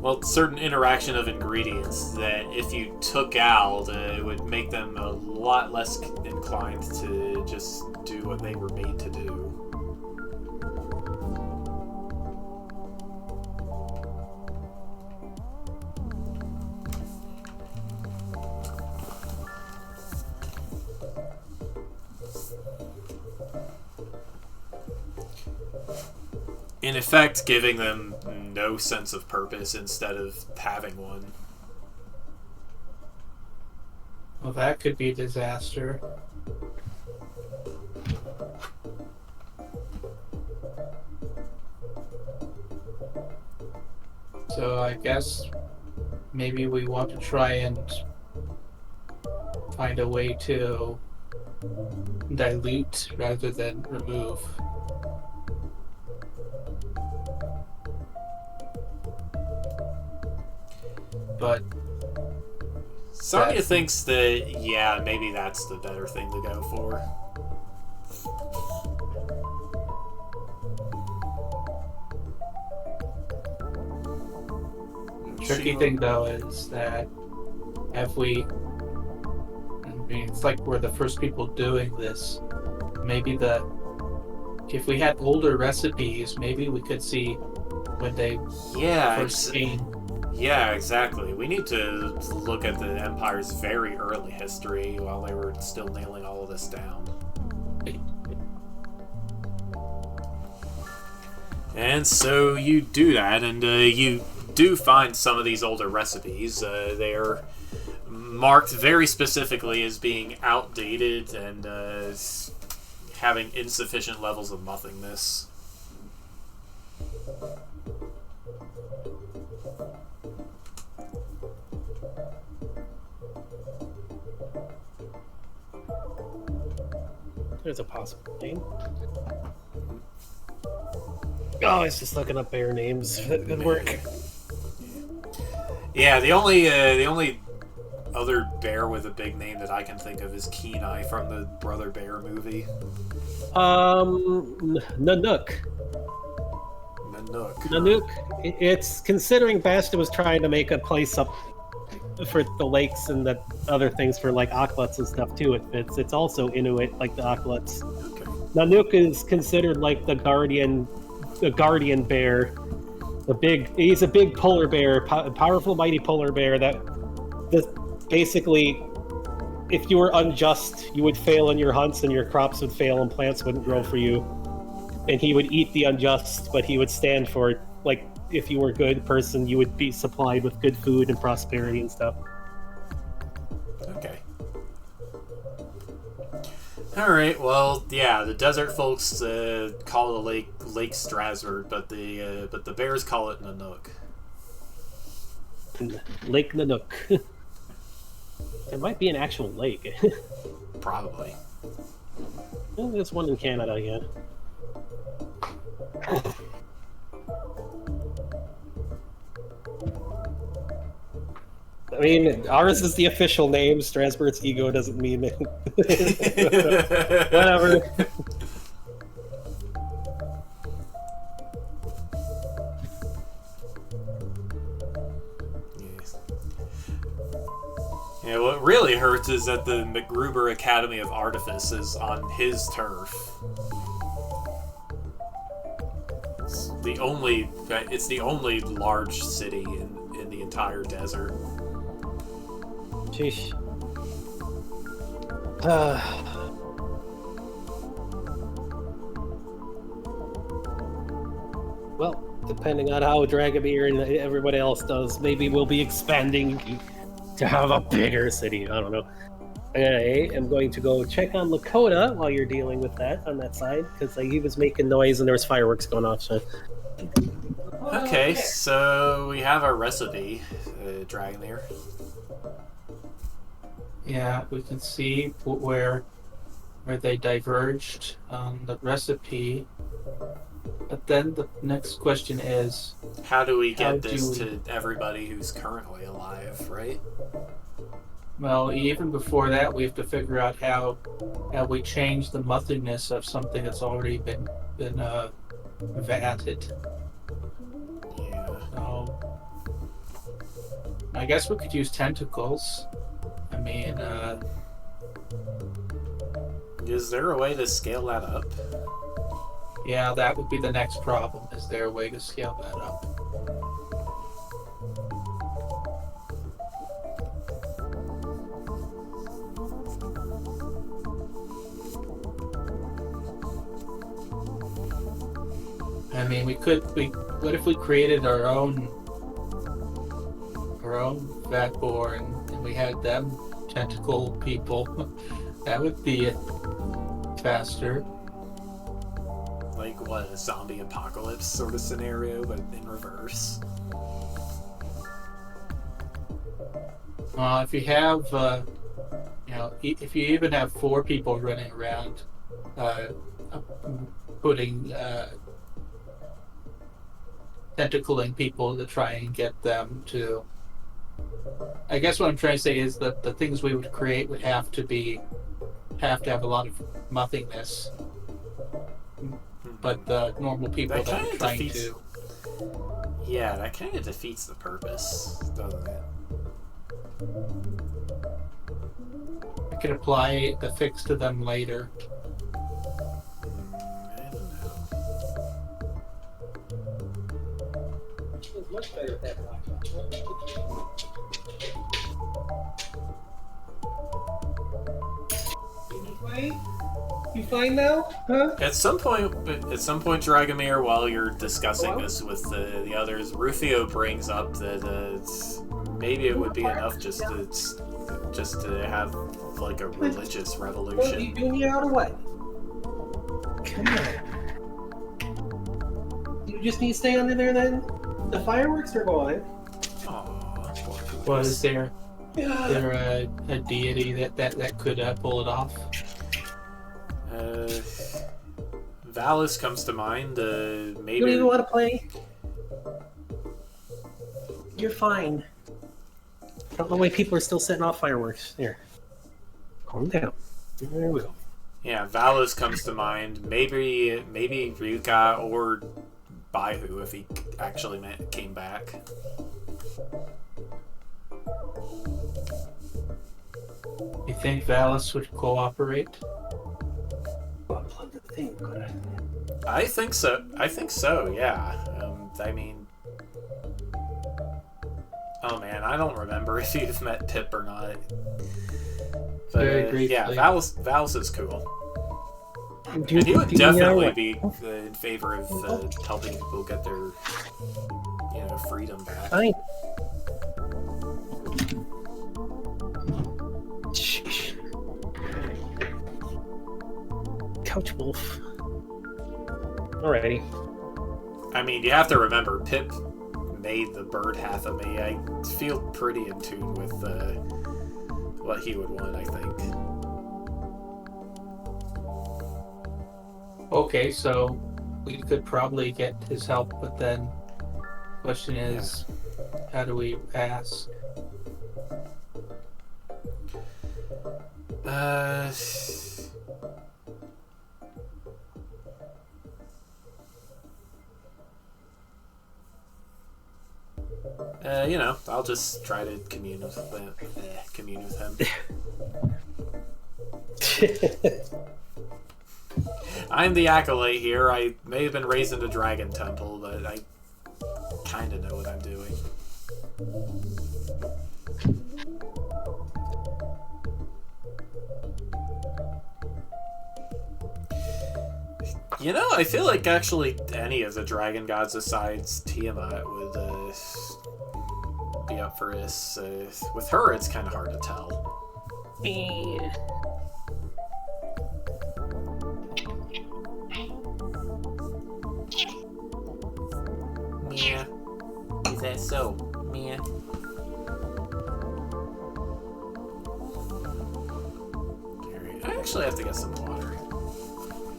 of certain interaction of ingredients that if you took out, it would make them a lot less inclined to just do what they were made to do. In effect, giving them no sense of purpose instead of having one. Well, that could be a disaster. So I guess maybe we want to try and find a way to dilute rather than remove. But Sonya thinks that, yeah, maybe that's the better thing to go for. Tricky thing though is that if it's like we're the first people doing this. Maybe if we had older recipes, maybe we could see when they first came. Yeah, exactly. We need to look at the Empire's very early history while they were still nailing all of this down. And so you do that, and you do find some of these older recipes. They are marked very specifically as being outdated and having insufficient levels of nothingness. There's a possible name. Oh, I was just looking up bear names. Good work. Yeah, the only other bear with a big name that I can think of is Kenai from the Brother Bear movie. Nanook. Nanook. It's considering Bastion was trying to make a place up for the lakes and the other things for like Akhlats and stuff too. It fits. It's also Inuit like the Akhlats. Okay. Nanook is considered like the guardian a guardian bear. He's a big polar bear, powerful, mighty polar bear basically, if you were unjust, you would fail in your hunts and your crops would fail and plants wouldn't grow for you. And he would eat the unjust, but he would stand for it. Like, if you were a good person, you would be supplied with good food and prosperity and stuff. Okay. Alright, well, yeah, the desert folks call the Lake Strasbourg, but the bears call it Nanook. Lake Nanook. It might be an actual lake. Probably. There's one in Canada, yeah. I mean, ours is the official name. Strasbourg's ego doesn't mean it. Whatever. Yes. Yeah, what really hurts is that the McGruber Academy of Artifice is on his turf. It's the only large city in the entire desert. Sheesh. Well, depending on how Dragomir and everybody else does, maybe we'll be expanding to have a bigger city. I don't know. I am going to go check on Lakota while you're dealing with that on that side, because he was making noise and there was fireworks going off. So. Okay, so we have our recipe, Dragomir. Yeah, we can see where they diverged on the recipe. But then the next question is, how do we get this to everybody who's currently alive, right? Well, even before that, we have to figure out how we change the mothiness of something that's already been vatted. Yeah. So, I guess we could use tentacles. I mean, is there a way to scale that up? Yeah, that would be the next problem. Is there a way to scale that up? I mean, what if we created our own vat boar and we had them tentacle people? That would be faster. Like what, a zombie apocalypse sort of scenario, but in reverse. If you have, if you even have 4 people running around, putting tentacling people to try and get them to. I guess what I'm trying to say is that the things we would create would have to have a lot of muthingness. But the normal people that are trying to. Yeah, that kind of defeats the purpose, doesn't it? I could apply the fix to them later. I don't know. It's much better with that You fine now? Huh? At some point, Dragomir, while you're discussing this with the others, Rufio brings up that maybe it would be enough just to have like a religious revolution. What, are you doing here out or what? Come on. You just need to stay under there then? The fireworks are going. Aww. Was there a deity that could pull it off? Valis comes to mind. Maybe. You don't even want to play? You're fine. I don't know why people are still setting off fireworks. Here. Calm down. There we go. Yeah, Valis comes to mind. Maybe Ryuka or Baihu if he actually came back. You think Valis would cooperate? think. I think so. Yeah. I mean, oh man, I don't remember if you've met Pip or not. But Very briefly. yeah, Valus is cool. And he would Do you know definitely what- be in favor of helping people get their, freedom back. Fine. Sheesh. Couch wolf. Alrighty. I mean, you have to remember, Pip made the bird half of me. I feel pretty in tune with what he would want, I think. Okay, so we could probably get his help, but then question is, how do we ask? I'll just try to commune with him. I'm the acolyte here. I may have been raised in a dragon temple, but I kind of know what I'm doing. I feel like actually any of the dragon gods besides Tiamat would be up for this. With her, it's kind of hard to tell. Mia. Is that so? Mia. Alright, I actually have to get some water.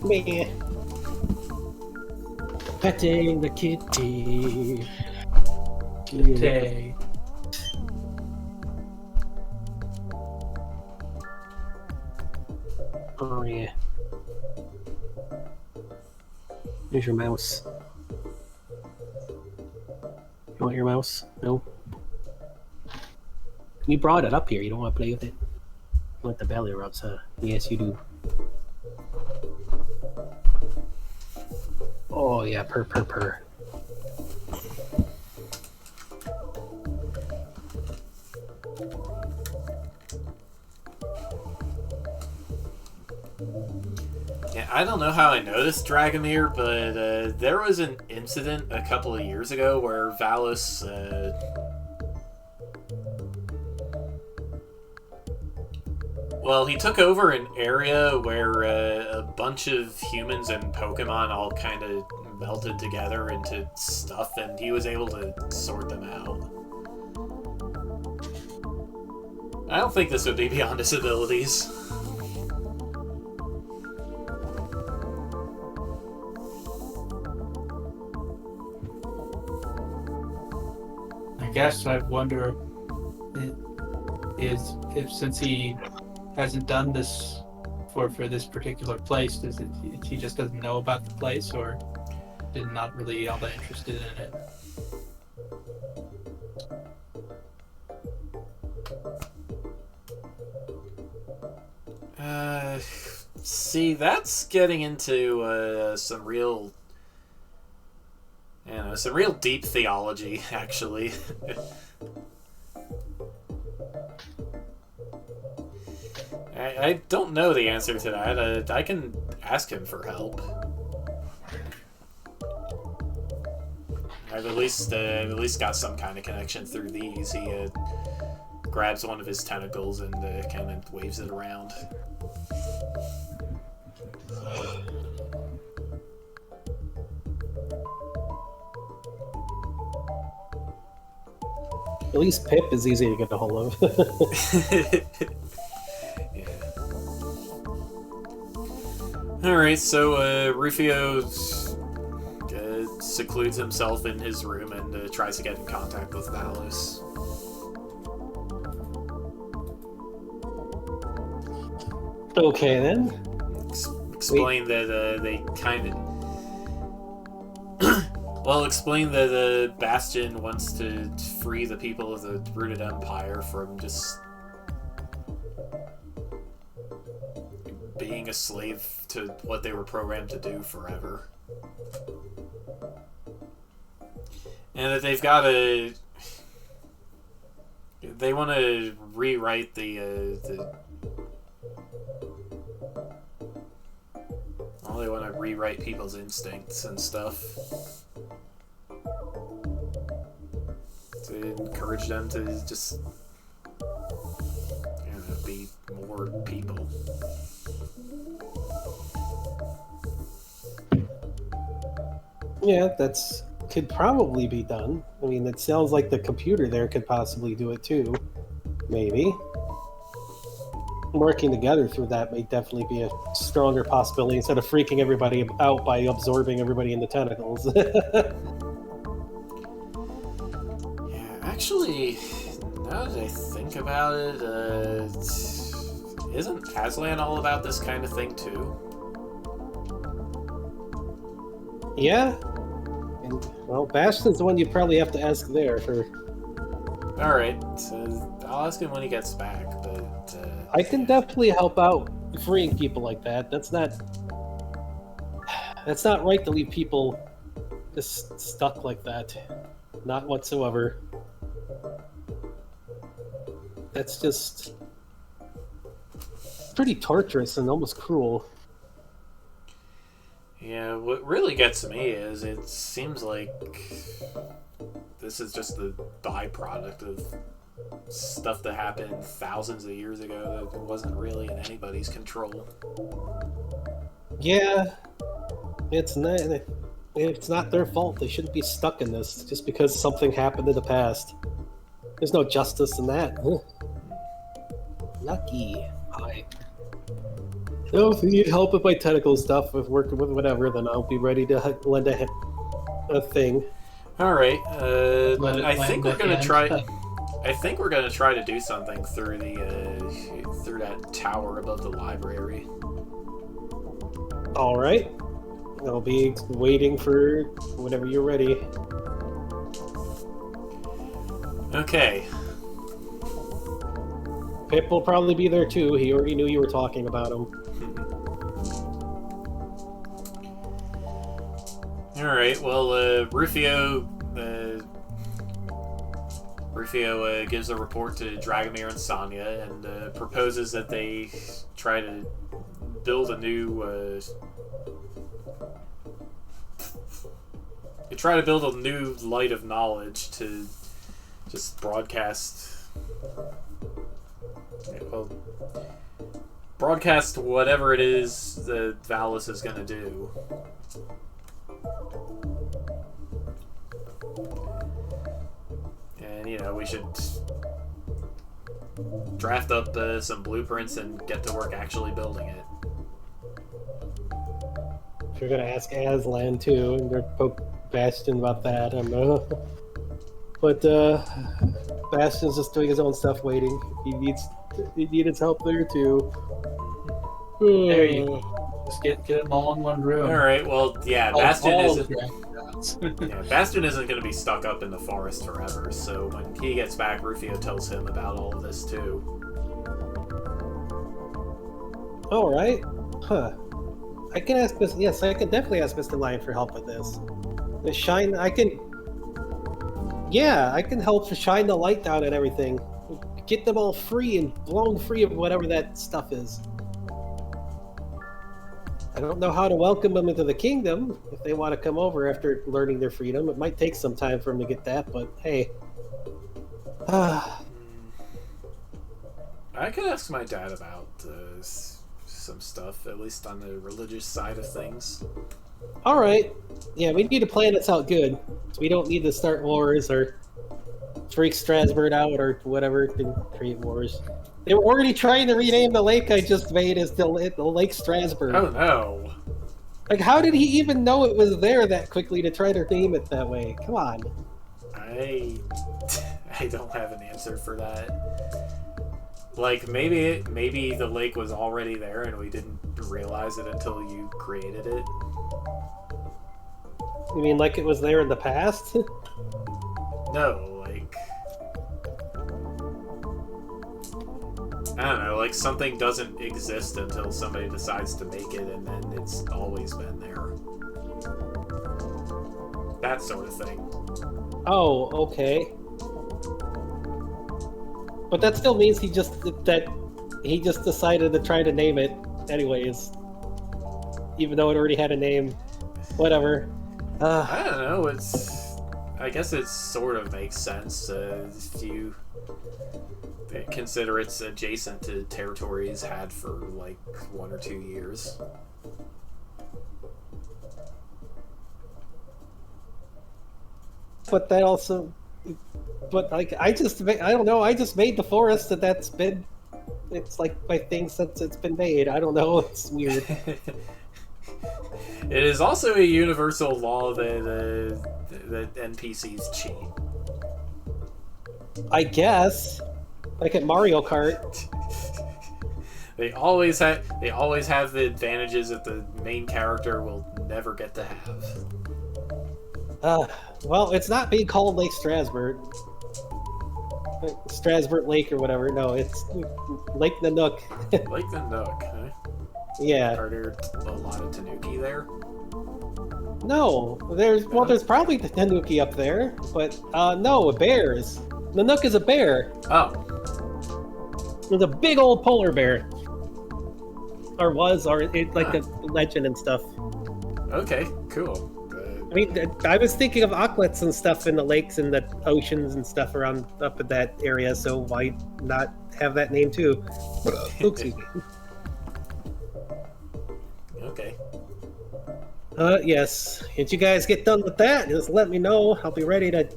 Me. Petting the kitty. Kitty. Oh yeah. Here's your mouse. You want your mouse? No. You brought it up here. You don't want to play with it. You want the belly rubs, huh? Yes, you do. Oh yeah, purr. Yeah, I don't know how I noticed Dragomir, but there was an incident a couple of years ago where Valus he took over an area where a bunch of humans and Pokemon all kind of melted together into stuff, and he was able to sort them out. I don't think this would be beyond his abilities. I guess I wonder if since he hasn't done this for this particular place, he just doesn't know about the place, or is not really all that interested in it. See, that's getting into some real deep theology, actually. I don't know the answer to that. I can ask him for help. I've at least got some kind of connection through these. He grabs one of his tentacles and kind of waves it around. At least Pip is easy to get a hold of. Yeah. Alright, so Rufio secludes himself in his room and tries to get in contact with Valus. Okay then. Explain that they kind of... Well, explain that Bastion wants to free the people of the Rooted Empire from just being a slave to what they were programmed to do forever. And that they've got to... They want to rewrite well, they want to rewrite people's instincts and stuff. To encourage them to just, be more people. Yeah, that's could probably be done. I mean, it sounds like the computer there could possibly do it too. Maybe. Working together through that may definitely be a stronger possibility instead of freaking everybody out by absorbing everybody in the tentacles. Yeah, actually, now that I think about it, isn't Aslan all about this kind of thing too? Yeah. And, well, Bastion's the one you probably have to ask there for... Alright, so I'll ask him when he gets back, but... I can definitely help out freeing people like that. That's not right to leave people just stuck like that. Not whatsoever. That's just pretty torturous and almost cruel. Yeah, what really gets me is it seems like this is just the byproduct of stuff that happened thousands of years ago that wasn't really in anybody's control. Yeah, it's not their fault. They shouldn't be stuck in this just because something happened in the past. There's no justice in that. Lucky. Hi. So if you need help with my technical stuff, with working with whatever, then I'll be ready to lend a thing. All right. I think we're gonna try. I think we're gonna try to do something through through that tower above the library. All right. I'll be waiting for whenever you're ready. Okay. Pip will probably be there too. He already knew you were talking about him. All right. Well, Rufio gives a report to Dragomir and Sonya and proposes that they try to build a new. They try to build a new light of knowledge to just broadcast. Well, broadcast whatever it is that Valis is going to do. And, we should draft up some blueprints and get to work actually building it. If you're gonna ask Aslan too, and they're poke Bastion about that, I don't know. But Bastion's just doing his own stuff, waiting. He needs help there too. There you go. Just get them all in one room. All right. Well, yeah, Bastion isn't going to be stuck up in the forest forever. So when he gets back, Rufio tells him about all of this too. All right. Huh. I can ask this. Yes, I can definitely ask Mr. Lion for help with this. The shine. I can. Yeah, I can help to shine the light down and everything. Get them all free and blown free of whatever that stuff is. I don't know how to welcome them into the kingdom if they want to come over after learning their freedom. It might take some time for them to get that, but hey. I could ask my dad about some stuff, at least on the religious side of things. All right. Yeah, we need a plan that's out good. So we don't need to start wars or freak Strasbourg out or whatever to create wars. They were already trying to rename the lake I just made as the Lake Strasbourg. Oh no. Like, how did he even know it was there that quickly to try to name it that way? Come on. I don't have an answer for that. Like, maybe the lake was already there and we didn't realize it until you created it. You mean like it was there in the past? No, like... I don't know, like something doesn't exist until somebody decides to make it, and then it's always been there. That sort of thing. Oh, okay. But that still means he just decided to try to name it anyways. Even though it already had a name. Whatever. I don't know, I guess it sort of makes sense if you consider it's adjacent to territory he's had for like 1 or 2 years. But that also, like I don't know. I just made the forest, and it's like my thing since it's been made. I don't know. It's weird. It is also a universal law that NPCs cheat. I guess, like at Mario Kart. They always have the advantages that the main character will never get to have. Well, it's not being called Lake Strasbourg. Strasbourg Lake or whatever. No, it's Lake Nanook. Lake Nanook, huh? Yeah. Are there a lot of Tanuki there? No, there's probably the Tanuki up there, but no, bears. Nanook is a bear. Oh. There's a big old polar bear. Or like the legend and stuff. Okay, cool. I mean, I was thinking of aquats and stuff in the lakes and the oceans and stuff around up in that area, so why not have that name too? Excuse me. Okay. Yes. Once you guys get done with that, just let me know. I'll be ready to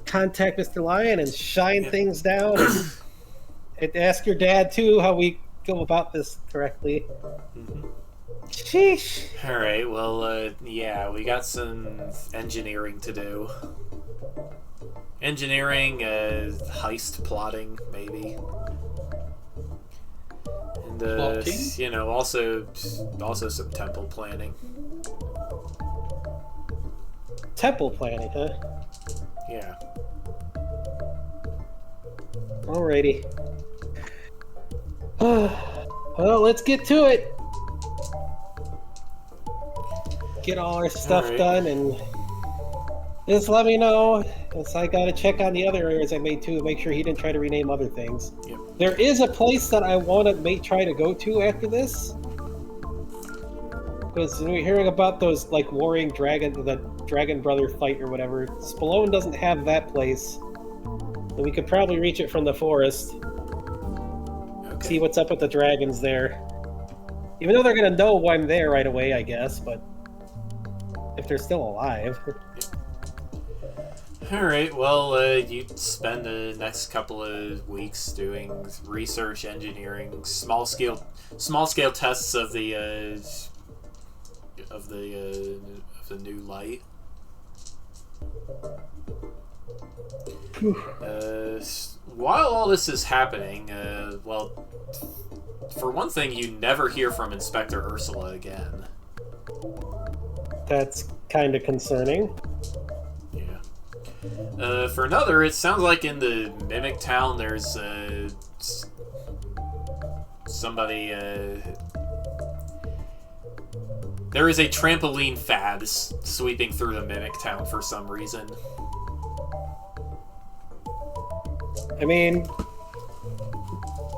contact Mr. Lion and shine things down. And ask your dad too how we go about this correctly. Mm-hmm. Sheesh. Alright, well, yeah, we got some engineering to do. Engineering, heist plotting, maybe. And, you know, also some temple planning. Temple planning, huh? Yeah. Alrighty. Well, let's get to it. Get all our stuff done, and just let me know. Because I gotta check on the other areas I made too, make sure he didn't try to rename other things. Yep. There is a place that I want to try to go to after this. Because we're hearing about those like warring the dragon brother fight or whatever. Spallone doesn't have that place, and we could probably reach it from the forest. Okay. See what's up with the dragons there. Even though they're gonna know I'm there right away, I guess, but if they're still alive. Alright, well, you spend the next couple of weeks doing research, engineering, small scale tests of the new light. While all this is happening, well, for one thing, you never hear from Inspector Ursula again. That's kind of concerning. Yeah. For another, it sounds like in the Mimic Town there's somebody. There is a trampoline fad sweeping through the Mimic Town for some reason. I mean,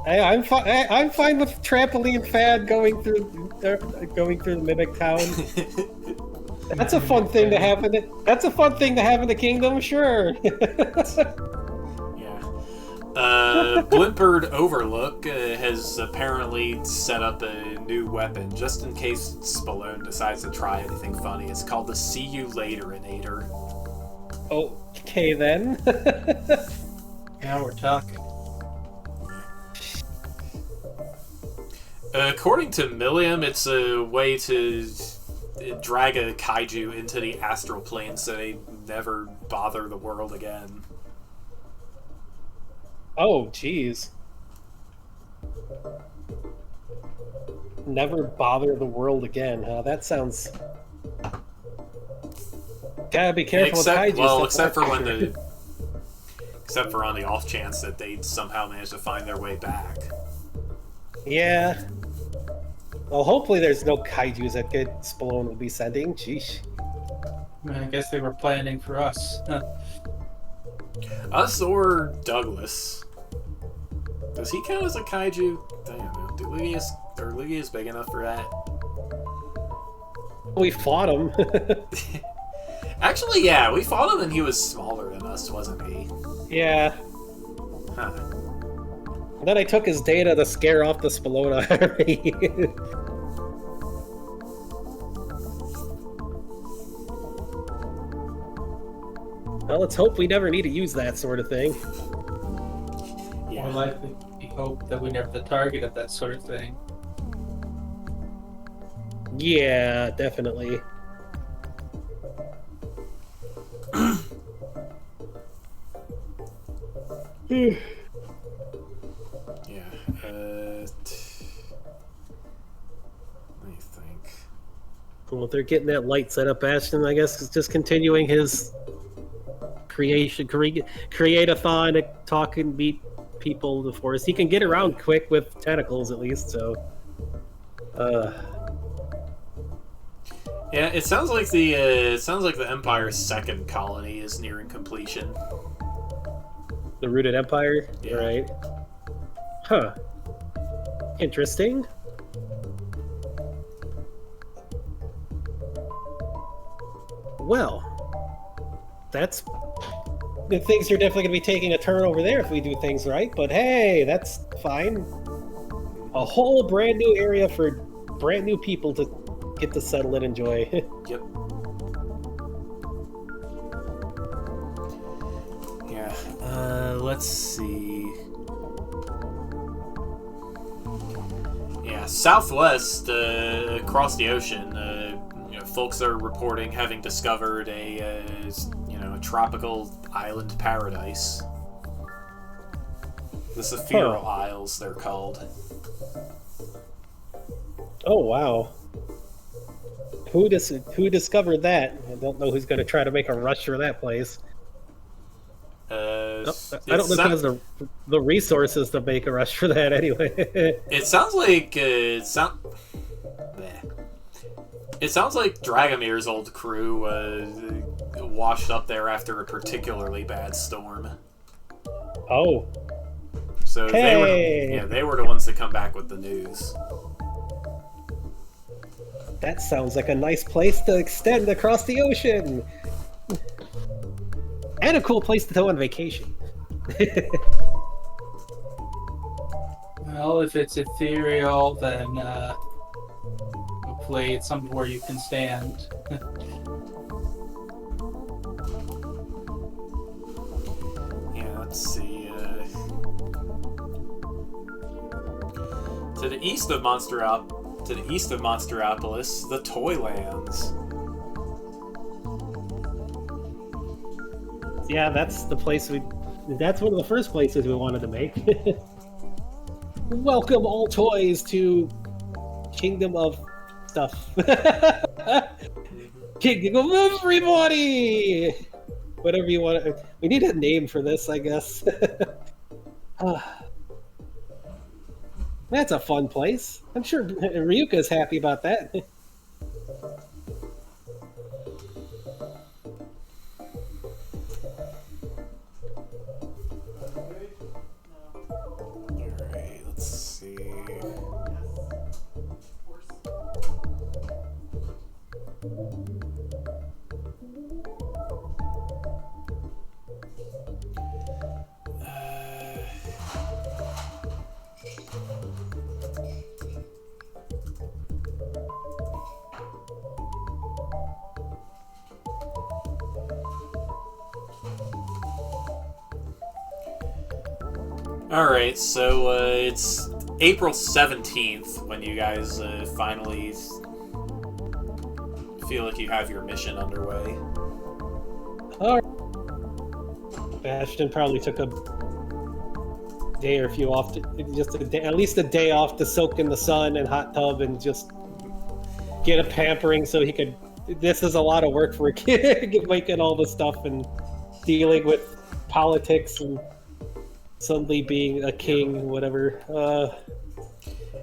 I'm fine with trampoline fad going through the Mimic Town. That's a fun thing to have in it. That's a fun thing to have in the kingdom, sure. Yeah. Blimpbird Overlook has apparently set up a new weapon just in case Spallone decides to try anything funny. It's called the See You Later-inator. Okay then. Now we're talking. According to Milliam, it's a way to drag a kaiju into the astral plane so they never bother the world again. Oh, jeez. Never bother the world again, huh? That sounds... Gotta be careful with kaiju. Well, except for on the off chance that they'd somehow manage to find their way back. Yeah. Well, hopefully there's no kaijus that Spallone will be sending. Sheesh. I guess they were planning for us. Us or Douglas? Does he count as a kaiju? I don't know. Are Lugia's big enough for that? We fought him. Actually, yeah, we fought him and he was smaller than us, wasn't he? Yeah. Huh. And then I took his data to scare off the Spallone army. Well, let's hope we never need to use that sort of thing. Yeah. More likely, we hope that we never the target of that sort of thing. Yeah, definitely. Yeah. Let me think. Well, if they're getting that light set up, Ashton, I guess is just continuing his create-a-thon to talk and meet people in the forest. He can get around quick with tentacles, at least, so... Yeah, it sounds like the Empire's second colony is nearing completion. The Rooted Empire? Yeah. Right. Huh. Interesting. Well, that's... Things are definitely going to be taking a turn over there if we do things right, but hey, that's fine. A whole brand new area for brand new people to get to settle and enjoy. Yep. Yeah. Let's see. Yeah, southwest, across the ocean, folks are reporting having discovered a tropical island paradise. The Sephiral Isles, they're called. Oh wow. Who discovered that? I don't know who's going to try to make a rush for that place. I don't know if has the resources to make a rush for that anyway. It sounds like it sounds like Dragomir's old crew washed up there after a particularly bad storm. Oh. So hey. they were the ones to come back with the news. That sounds like a nice place to extend across the ocean. And a cool place to go on vacation. Well, if it's ethereal, then hopefully it's somewhere you can stand. Yeah, let's see. To the east of Monsteropolis, the Toylands. Yeah, that's the place that's one of the first places we wanted to make. Welcome all toys to Kingdom of Stuff. Kingdom of everybody! Whatever you want. We need a name for this, I guess. That's a fun place. I'm sure Ryuka's happy about that. Alright, let's see. Alright, so it's April 17th when you guys finally feel like you have your mission underway. Bastion probably took a day or a few off, at least a day off to soak in the sun and hot tub and just get a pampering so he could. This is a lot of work for a kid, making all the stuff and dealing with politics and suddenly being a king, whatever.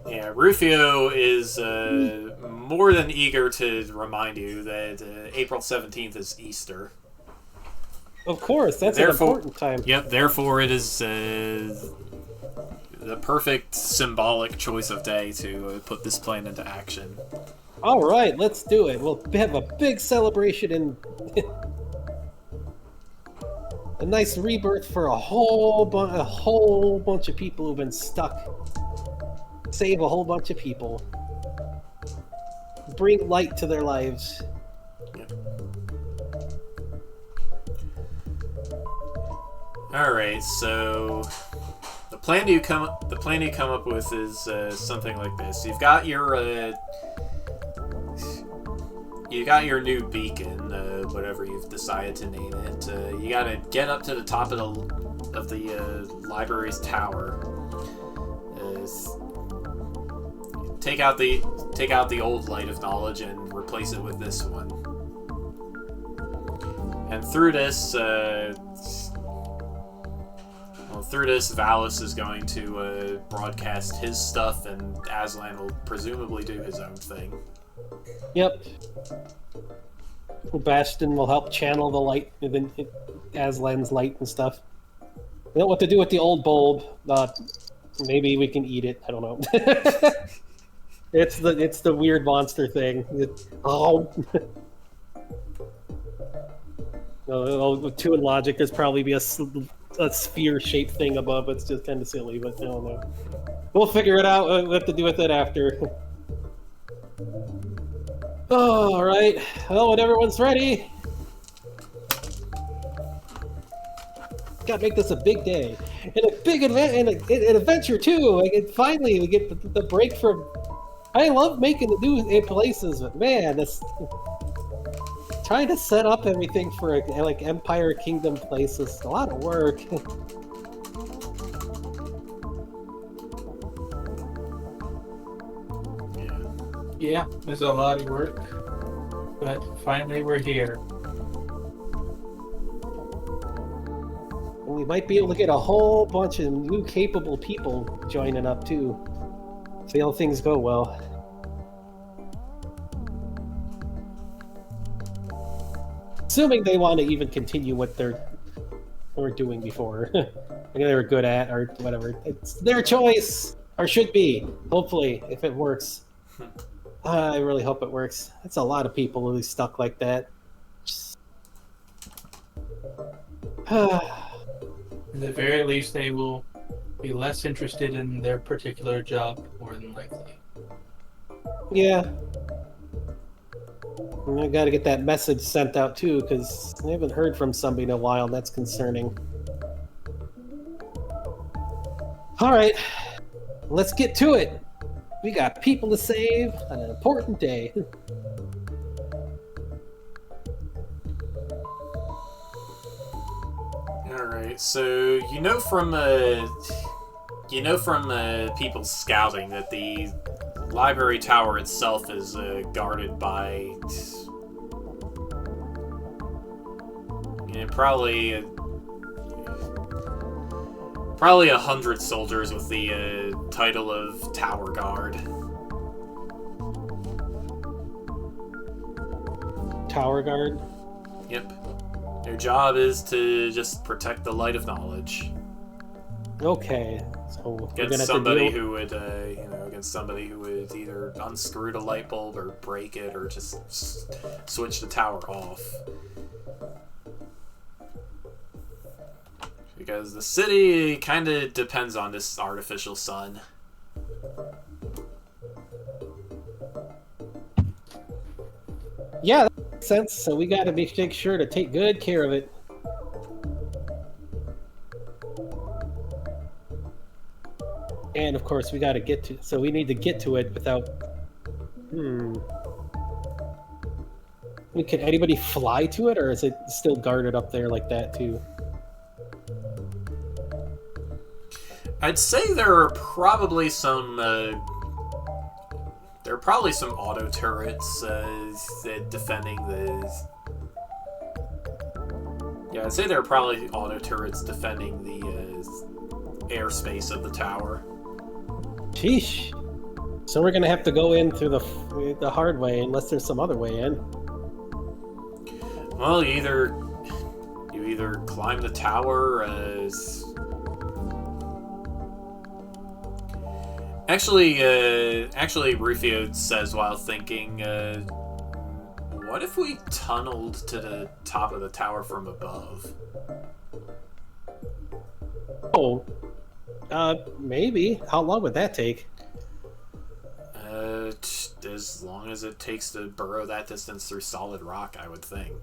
Yeah, Rufio is more than eager to remind you that April 17th is Easter. Of course, that's Therefore, an important time. Yep, therefore it is the perfect symbolic choice of day to put this plan into action. All right, let's do it. We'll have a big celebration and a nice rebirth for a whole bunch of people who've been stuck. Save a whole bunch of people. Bring light to their lives. Yep. All right, so the plan you come up with is something like this. You've got your new beacon, whatever you've decided to name it. You got to get up to the top of the library's tower. Take out the old light of knowledge and replace it with this one. And through this, Valis is going to broadcast his stuff, and Aslan will presumably do his own thing. Yep. Bastion will help channel the light, Aslan's light and stuff. We don't know what to do with the old bulb. Maybe we can eat it. I don't know. It's the weird monster thing. Two in logic, there's probably be a sphere-shaped thing above. It's just kind of silly, but I don't know. We'll figure it out. We'll have to do with it after. All right. Well, when everyone's ready, gotta make this a big day and a big event and an adventure too. Finally, we get the break from. I love making the new places, but man, this trying to set up everything for like Empire Kingdom places is a lot of work. Yeah, there's a lot of work, but finally we're here. We might be able to get a whole bunch of new capable people joining up too. See how things go well. Assuming they want to even continue what they were doing before. They were good at or whatever. It's their choice, or should be, hopefully, if it works. I really hope it works. That's a lot of people really stuck like that. At the very least, they will be less interested in their particular job, more than likely. Yeah. And I gotta get that message sent out too, because I haven't heard from somebody in a while, and that's concerning. Alright, let's get to it. We got people to save on an important day. Alright, so you know from people scouting that the library tower itself is guarded by probably 100 soldiers with the title of Tower Guard. Tower Guard? Yep. Their job is to just protect the light of knowledge. Okay. So Against somebody who would either unscrew the light bulb or break it or just switch the tower off. Because the city kind of depends on this artificial sun. Yeah, that makes sense. So we gotta make sure to take good care of it. And of course, we gotta get to. So we need to get to it without. Can anybody fly to it, or is it still guarded up there like that too? I'd say there are probably some auto turrets that defending the. Yeah, I'd say there are probably auto turrets defending the airspace of the tower. Sheesh. So we're gonna have to go in through the hard way, unless there's some other way in. Well, you either climb the tower as... Actually, Rufio says while thinking, what if we tunneled to the top of the tower from above? Oh, maybe. How long would that take? As long as it takes to burrow that distance through solid rock, I would think.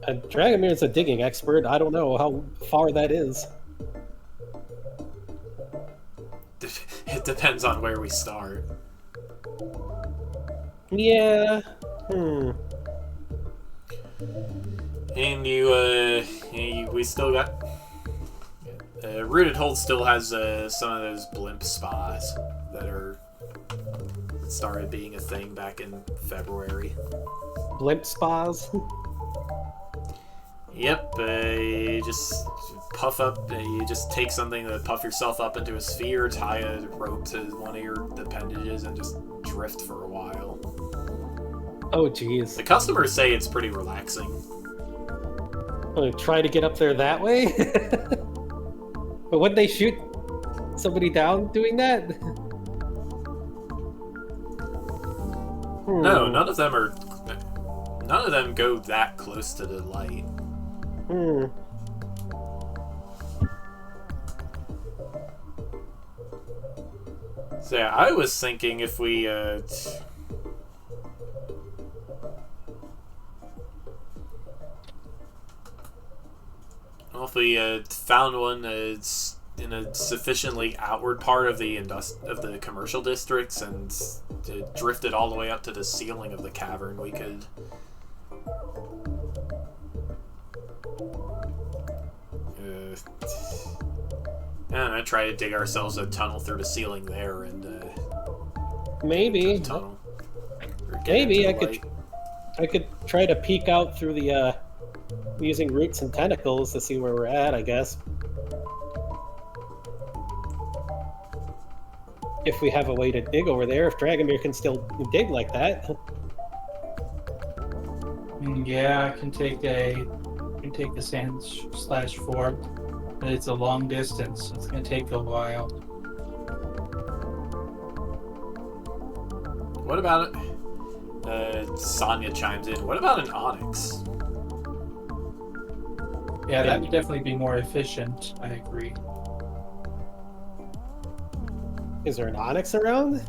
Dragomir is a digging expert. I don't know how far that is. It depends on where we start. Yeah. And we still got... Rooted Hold still has some of those blimp spas that started being a thing back in February. Blimp spas? Yep, you just puff up, you just take something to puff yourself up into a sphere, tie a rope to one of your appendages, and just drift for a while. Oh, jeez. The customers say it's pretty relaxing. Try to get up there that way? But wouldn't they shoot somebody down doing that? No, none of them go that close to the light. So yeah, I was thinking if we found one in a sufficiently outward part of the commercial districts and drifted all the way up to the ceiling of the cavern, we could try to dig ourselves a tunnel through the ceiling there and maybe. Tunnel. Maybe I could try to peek out through the using roots and tentacles to see where we're at, I guess. If we have a way to dig over there, if Dragomir can still dig like that. Yeah, I can take the sand slash form, but it's a long distance. It's gonna take a while. What about it? Sonya chimes in. What about an onyx? Yeah, that would definitely be more efficient. I agree. Is there an onyx around?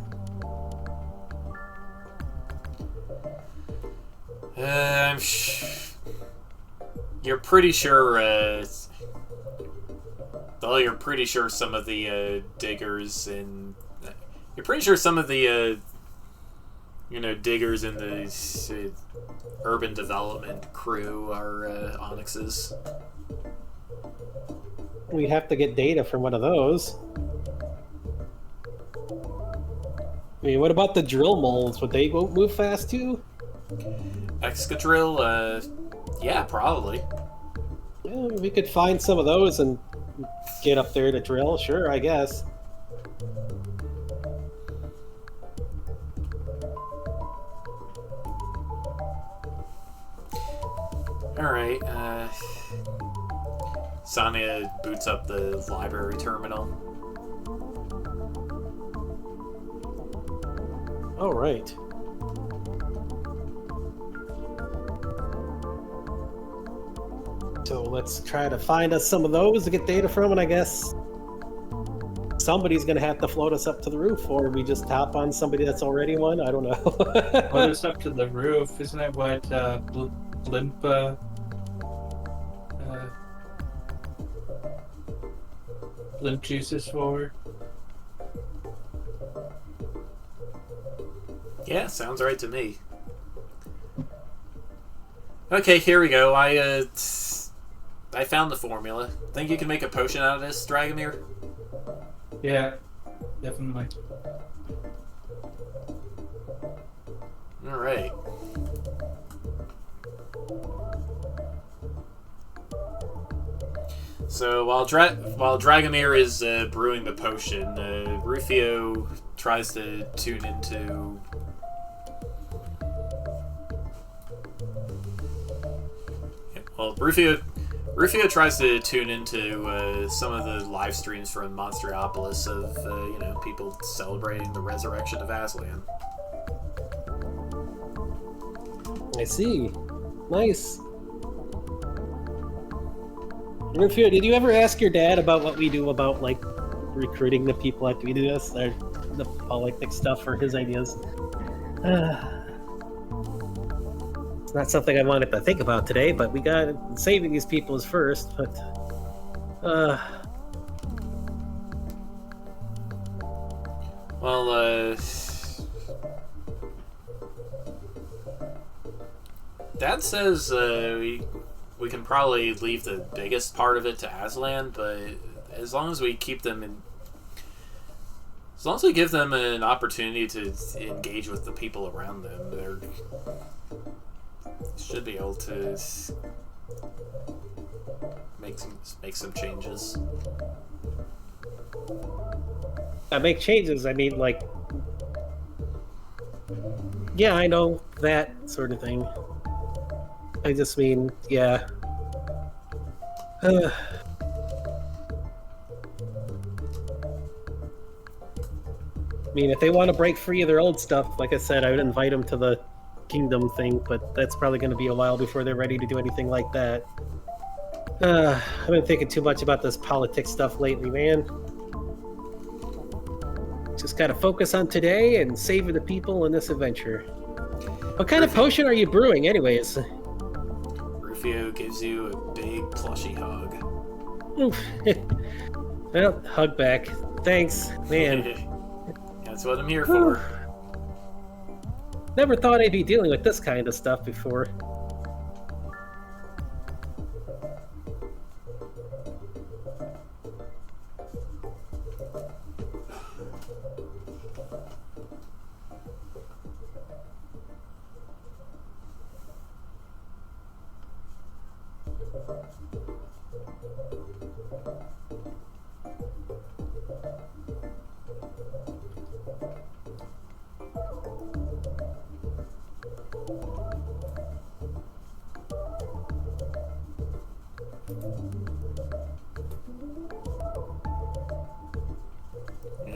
You're pretty sure. You're pretty sure some of the diggers in. You're pretty sure some of the diggers in the urban development crew are onyxes. We'd have to get data from one of those. I mean, what about the drill moles? Would they move fast too? Excadrill? Yeah, probably. Yeah, we could find some of those and get up there to drill. Sure, I guess. Alright, Sonya boots up the library terminal. Oh, right. So let's try to find us some of those to get data from, and I guess somebody's going to have to float us up to the roof, or we just hop on somebody that's already one. I don't know. Float us up to the roof. Isn't that what blimp juice is for? Yeah, sounds right to me. Okay, here we go. I found the formula. Think you can make a potion out of this, Dragomir? Yeah, definitely. Alright. So while Dragomir is brewing the potion, Rufio tries to tune into Rufio tries to tune into some of the live streams from Monsteriopolis of people celebrating the resurrection of Aslan. I see. Nice. Rufio, did you ever ask your dad about what we do about like recruiting the people after we do this, or the politics stuff, or his ideas? It's not something I wanted to think about today, but we got saving these people is first. But Dad says we can probably leave the biggest part of it to Aslan, but as long as we keep them in, as long as we give them an opportunity to engage with the people around them, they're should be able to make some changes. I make changes. I mean, like, yeah, I know that sort of thing. I just mean, yeah. I mean, if they want to break free of their old stuff, like I said, I would invite them to the kingdom thing, but that's probably going to be a while before they're ready to do anything like that. I've been thinking too much about this politics stuff lately, man. Just gotta focus on today and saving the people in this adventure. What kind of potion are you brewing, anyways? Rufio gives you a big plushy hug. Well, hug back. Thanks, man. That's what I'm here for. Never thought I'd be dealing with this kind of stuff before.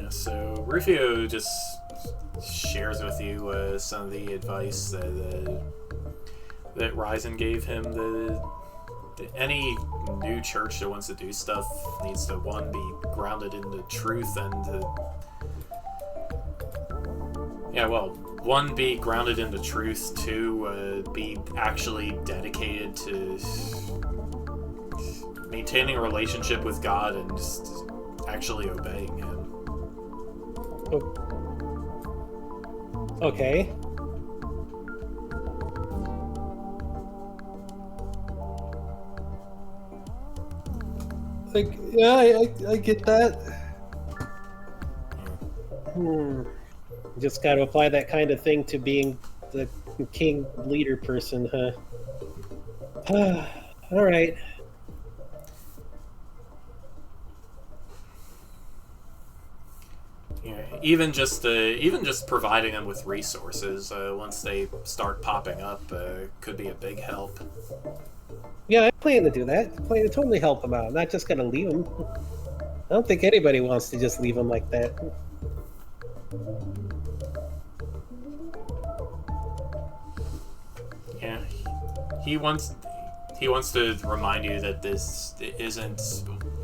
So Rufio just shares with you some of the advice that Ryzen gave him. Any new church that wants to do stuff needs to, one, be grounded in the truth, and one, be grounded in the truth, two, be actually dedicated to maintaining a relationship with God and just actually obeying him. Okay. Like, yeah, I get that. Just got to apply that kind of thing to being the king leader person, huh? All right. Yeah, even just providing them with resources once they start popping up could be a big help. Yeah, I plan to do that. I plan to totally help them out. I'm not just gonna leave them. I don't think anybody wants to just leave them like that. Yeah, he wants to remind you that this isn't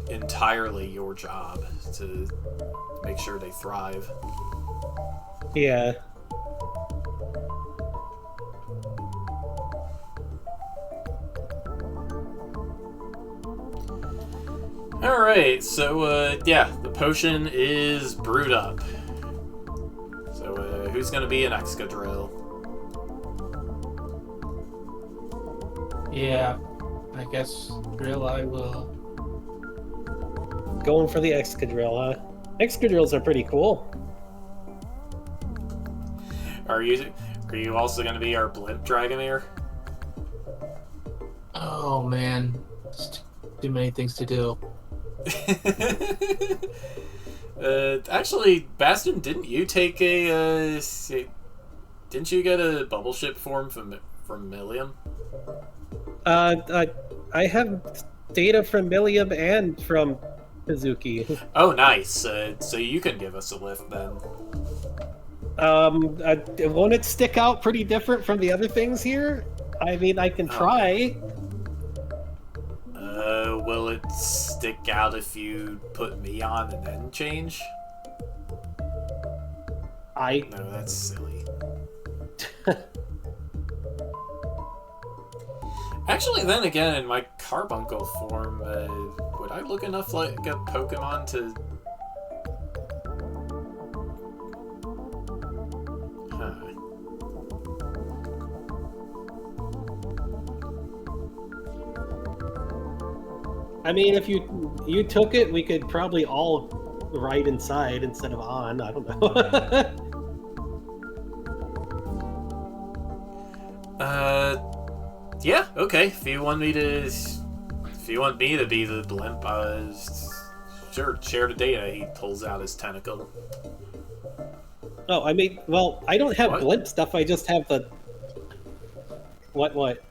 entirely your job to make sure they thrive. Yeah. Alright, so the potion is brewed up. So who's gonna be an Excadrill? Yeah, I guess drill I will. Going for the Excadrill, huh? Excadrills are pretty cool. Are you also gonna be our Blimp Dragomir? Oh man, too many things to do. Actually, Bastion, didn't you take didn't you get a bubble ship form from Millium? I have data from Milliam and from Hazuki. Oh, nice. So you can give us a lift then. Won't it stick out pretty different from the other things here? I mean, I can try. Will it stick out if you put me on and then change? No, that's silly. Actually, then again, in my carbuncle form, would I look enough like a Pokemon to... I mean, if you took it, we could probably all ride inside instead of on. I don't know. Yeah, okay. If you want me to be the blimp, sure, share the data. He pulls out his tentacle. Oh, I mean, well, I don't have What? blimp stuff. I just have the... What? What?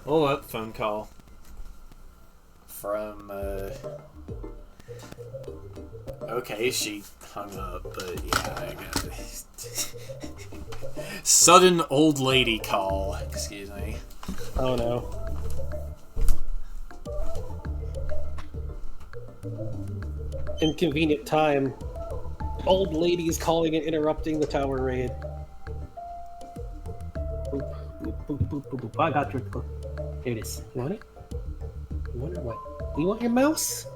Hold up, phone call. From, Okay, she hung up, but yeah, I got it. Sudden old lady call. Excuse me. Oh, no. Inconvenient time. Old ladies calling and interrupting the tower raid. Boop, boop, boop, boop, boop, boop. I got your... Here it is. You want it? You want it what? You want your mouse?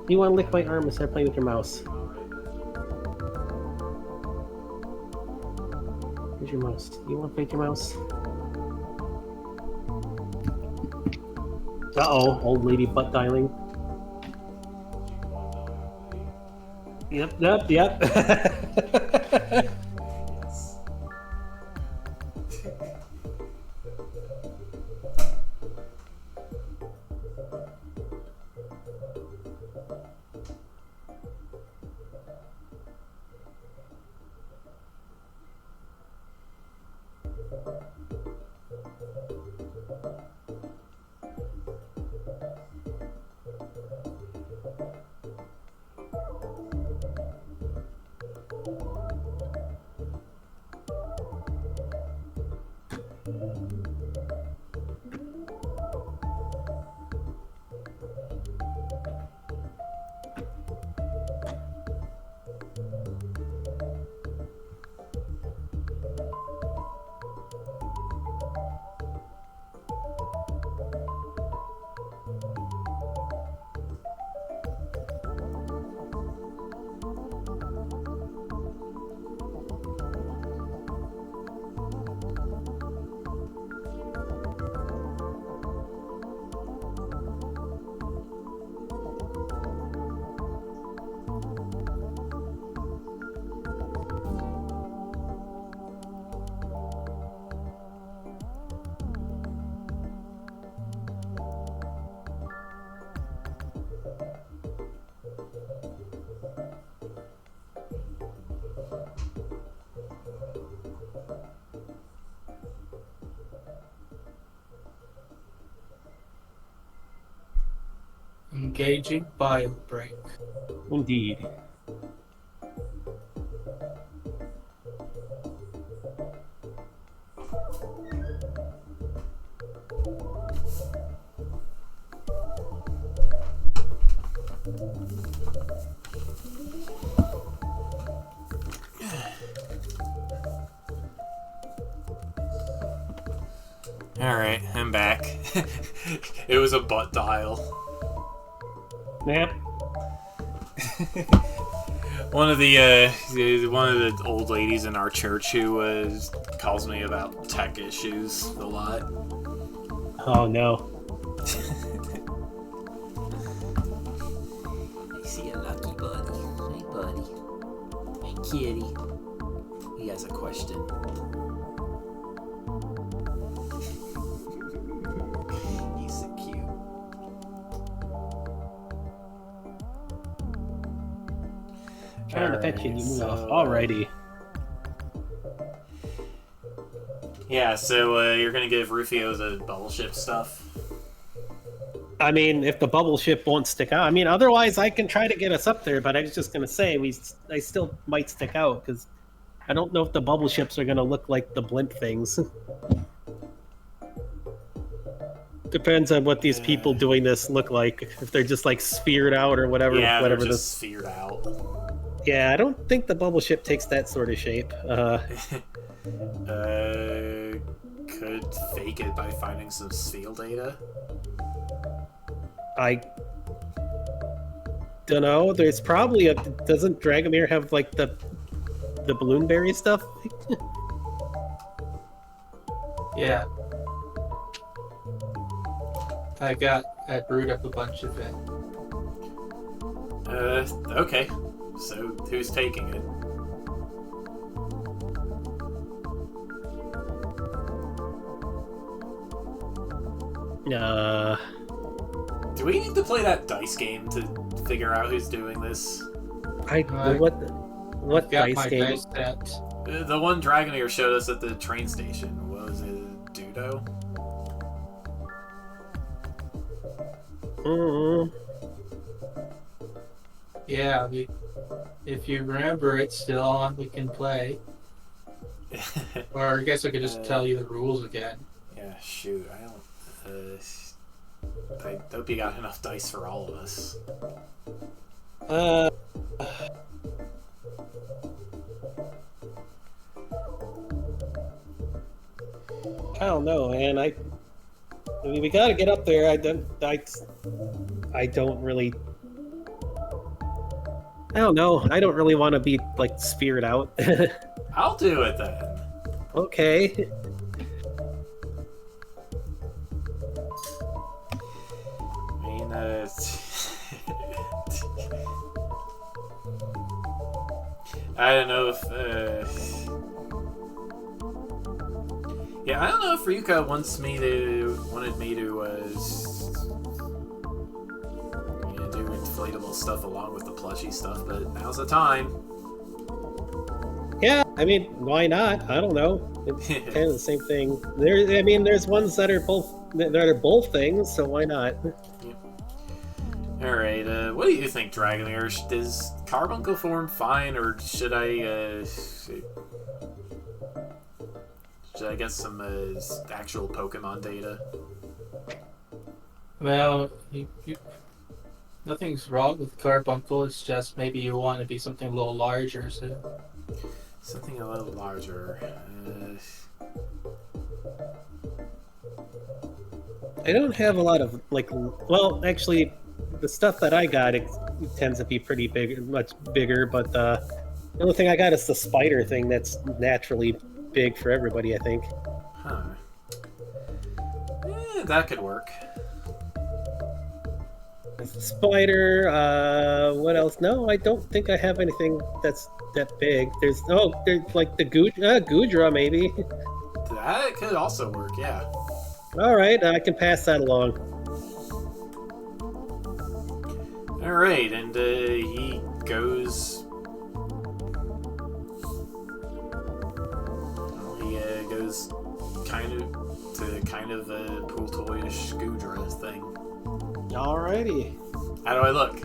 You want to lick my arm and start playing with your mouse? Here's your mouse. You want to play with your mouse? Uh-oh, old lady butt dialing. Yep. Engaging bio break. Indeed. Alright, I'm back. It was a butt dial. Yep. One of the old ladies in our church who calls me about tech issues a lot. Oh no. I see a lucky buddy. Hey, kitty. He has a question. He's so cute. Trying to fetch you, you move off. so, Alrighty. Yeah, so you're gonna give Rufio the bubble ship stuff? I mean, if the bubble ship won't stick out, I mean, otherwise I can try to get us up there. But I was just gonna say I still might stick out because I don't know if the bubble ships are gonna look like the blimp things. Depends on what these people doing this look like. If they're just like sphered out or whatever. Yeah, whatever they're just this. sphered out. Yeah, I don't think the bubble ship takes that sort of shape. Could fake it by finding some seal data. I don't know. There's probably a. Doesn't Dragomir have like the balloonberry stuff? Yeah. I brewed up a bunch of it. Okay. So who's taking it? Do we need to play that dice game to figure out who's doing this? What Got dice my game? dice set. The one Dragonair showed us at the train station. What was it? Dudo? Yeah, if you remember it's still on, we can play. Or I guess I could just tell you the rules again. Yeah, shoot. I hope you got enough dice for all of us. I don't know, man. I mean, we gotta get up there. I don't really. I don't know. I don't really want to be like sphered out. I'll do it then. Okay. I mean, I don't know if, yeah, I don't know if Ryuka wanted me to, do inflatable stuff along with the plushy stuff, but now's the time. Yeah, I mean, why not? I don't know. It's kind of the same thing. There's ones that are both things, so why not? Alright, what do you think, Dragonair? Is Carbuncle form fine, or should I get some actual Pokemon data? Well, nothing's wrong with Carbuncle. It's just maybe you want to be something a little larger. So something a little larger. I don't have a lot of well, actually, the stuff that I got it tends to be pretty big, much bigger. But the only thing I got is the spider thing that's naturally big for everybody, I think. Huh. That could work. Spider. What else? No, I don't think I have anything that's that big. There's like the Gudra maybe. That could also work, yeah. All right, I can pass that along. All right, and he goes. Well, he goes kind of a pool toyish Gudra thing. Alrighty. How do I look?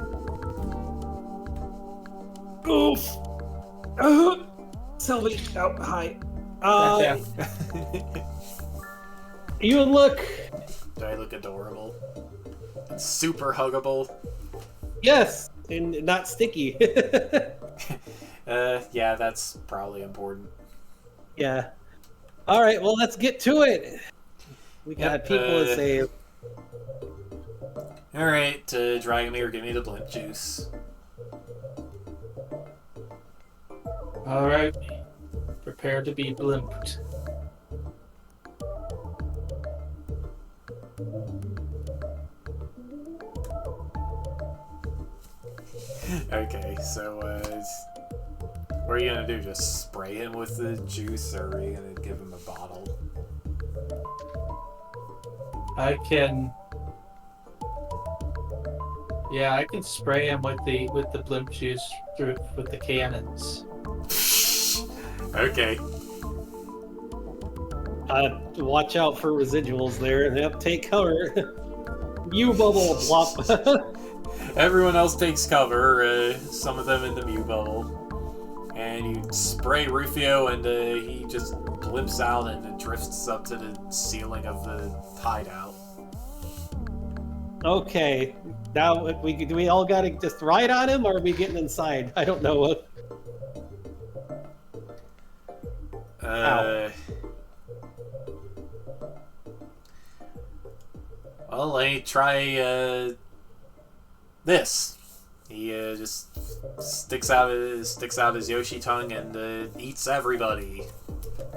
Oof. Sylvie. Oh, hi. You look. Do I look adorable? And super huggable? Yes, and not sticky. Yeah, that's probably important. Yeah. All right. Well, let's get to it. We got people to save. All right, Dragomir, give me the blimp juice. all right, prepare to be blimped. Okay, so What are you gonna do? Just spray him with the juice, or are you gonna give him a bottle? I can. Yeah, I can spray him with the blimp juice through with the cannons. Okay. Watch out for residuals there. Yep, take cover. You bubble plop. Everyone else takes cover. Some of them in the Mew bubble. And you spray Rufio, and he just blimps out and drifts up to the ceiling of the hideout. Okay, now do we all gotta just ride on him, or are we getting inside? I don't know. Well, let me try this. He just sticks out his Yoshi tongue and eats everybody.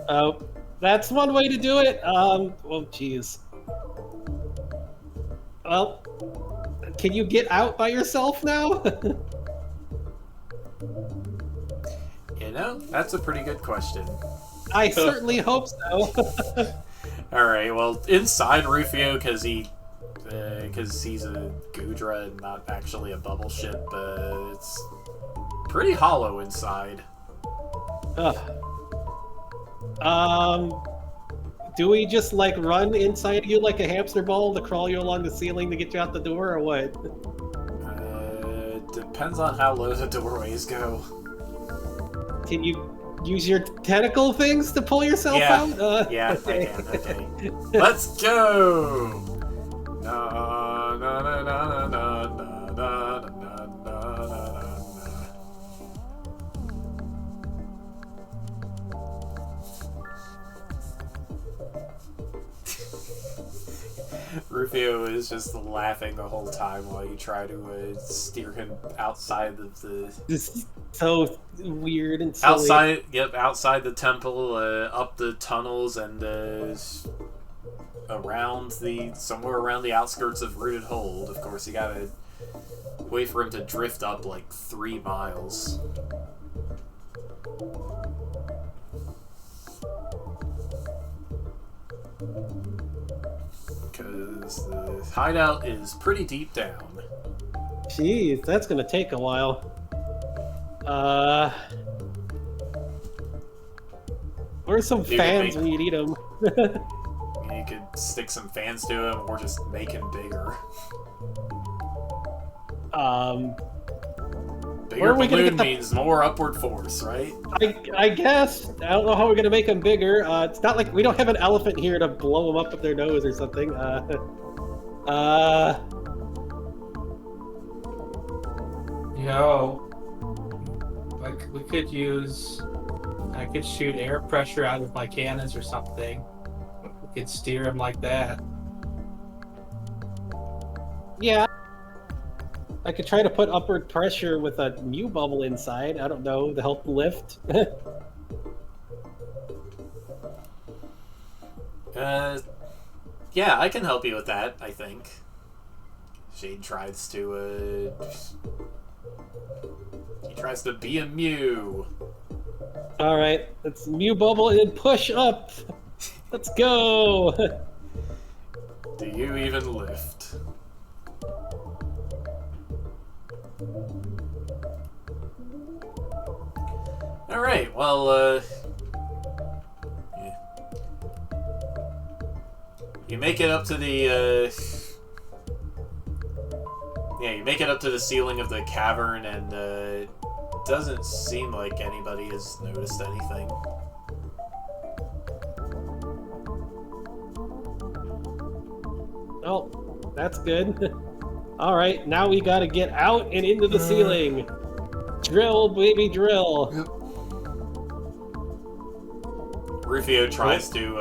Oh, that's one way to do it. Oh, jeez. Well, can you get out by yourself now? You know, that's a pretty good question. I certainly hope so. All right, well, inside Rufio, because he's a Gudra and not actually a bubble ship, it's pretty hollow inside. Do we just like run inside you like a hamster ball to crawl you along the ceiling to get you out the door, or what? Depends on how low the doorways go. Can you use your tentacle things to pull yourself out? Yeah, okay. I can. Okay, let's go. Na na na na na na na na na na. Rufio is just laughing the whole time while you try to steer him outside of the. This is so weird and silly. Outside the temple, up the tunnels, and somewhere around the outskirts of Rooted Hold. Of course, you gotta wait for him to drift up like 3 miles. Because the hideout is pretty deep down. Jeez, that's gonna take a while. Where's some fans when you need them? You could stick some fans to him, or just make him bigger. Bigger balloon means more upward force, right? I guess. I don't know how we're gonna make them bigger. It's not like we don't have an elephant here to blow them up with their nose or something. Like we could use. I could shoot air pressure out of my cannons or something. We could steer him like that. Yeah. I could try to put upward pressure with a Mew bubble inside. I don't know, to help lift. Yeah, I can help you with that, I think. Shade tries to, he tries to be a Mew. Alright, let's Mew bubble and then push up! Let's go! Do you even lift? Alright, well, yeah. You make it up to the, you make it up to the ceiling of the cavern, and, it doesn't seem like anybody has noticed anything. Oh, that's good. Alright, now we gotta get out and into the ceiling. Drill, baby, drill. Yep. Rufio tries to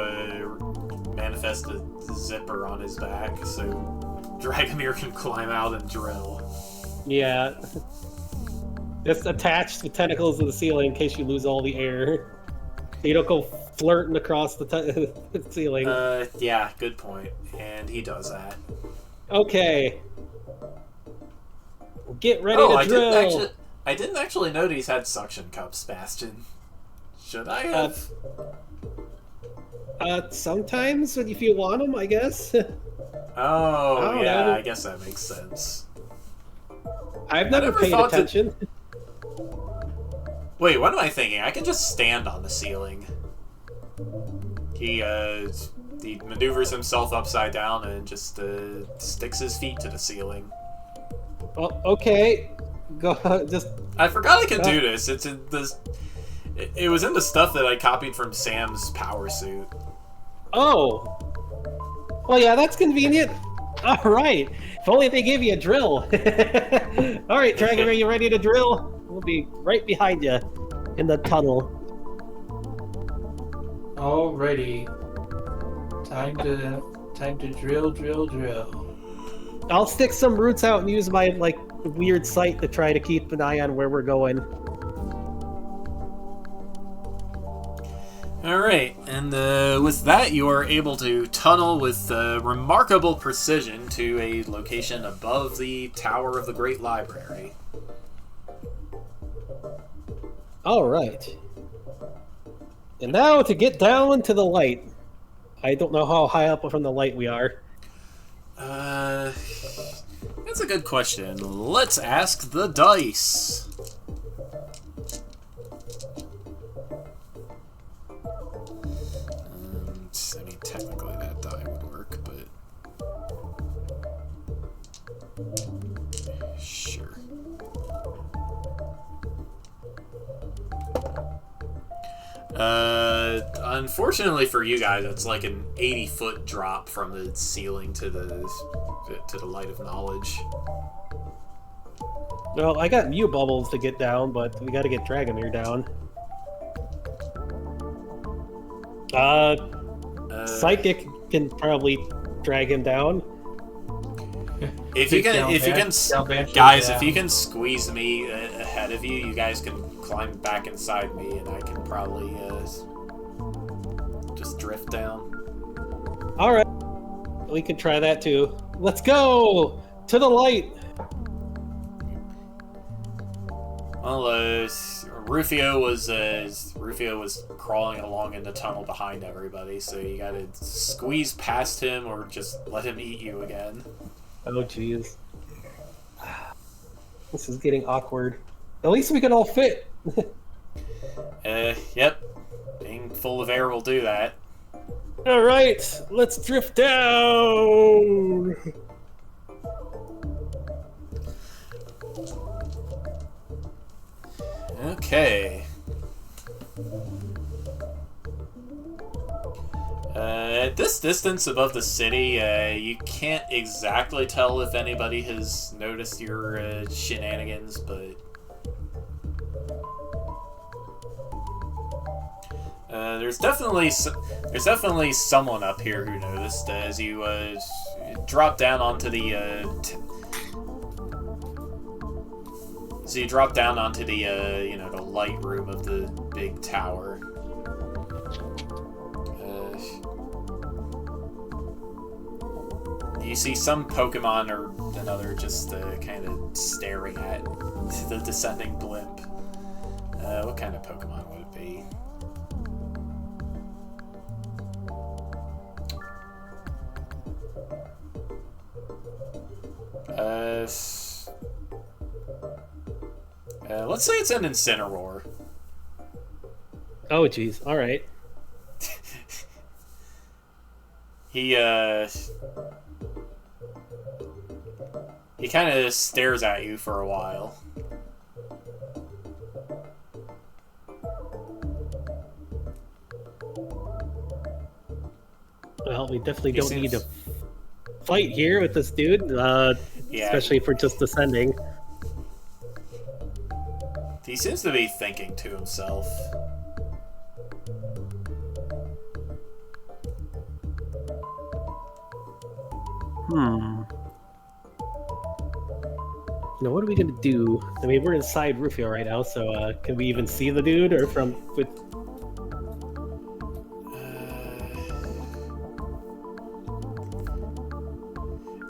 manifest a zipper on his back, so Dragomir can climb out and drill. Yeah. Just attach the tentacles to the ceiling in case you lose all the air. So you don't go flirting across the ceiling. Yeah, good point. And he does that. Okay. Get ready to drill. I didn't actually know these had suction cups, Bastion. Should I have? Sometimes if you want them, I guess. Oh, don't yeah, know. I guess that makes sense. I've never never paid thought to- attention. Wait, what am I thinking? I can just stand on the ceiling. He maneuvers himself upside down and just sticks his feet to the ceiling. Well, okay. Go, just... I forgot I could do this. It's in this. It was in the stuff that I copied from Sam's power suit. Oh. Well, yeah, that's convenient. All right. If only they gave you a drill. All right, Dragon, are you ready to drill? We'll be right behind you in the tunnel. Alrighty. Time to drill. I'll stick some roots out and use my, like, weird sight to try to keep an eye on where we're going. Alright, and with that, you are able to tunnel with remarkable precision to a location above the Tower of the Great Library. All right. And now to get down to the light. I don't know how high up from the light we are. That's a good question. Let's ask the dice. I mean, technically that die would work, but... Sure. Unfortunately for you guys, it's like an 80-foot drop from the ceiling to the light of knowledge. Well, I got Mew Bubbles to get down, but we gotta get Dragomir down. Psychic can probably drag him down. If you can, guys, if you can squeeze me ahead of you, you guys can climb back inside me, and I can probably just drift down. All right, we can try that too. Let's go to the light. Well, Rufio was crawling along in the tunnel behind everybody, so you gotta squeeze past him or just let him eat you again. Oh, jeez. This is getting awkward. At least we can all fit. Yep. Being full of air will do that. All right, let's drift down. Okay. At this distance above the city, you can't exactly tell if anybody has noticed your shenanigans, but there's definitely someone up here who noticed as you drop down onto the the light room of the big tower. You see some Pokemon or another just kind of staring at the descending blimp. What kind of Pokemon would it be? Let's say it's an Incineroar. Oh, jeez. All right. He kind of stares at you for a while. Well, we definitely don't need to fight here with this dude, especially if we're just descending. He seems to be thinking to himself. Now, what are we gonna do? I mean, we're inside Rufio right now, so can we even see the dude, or from with?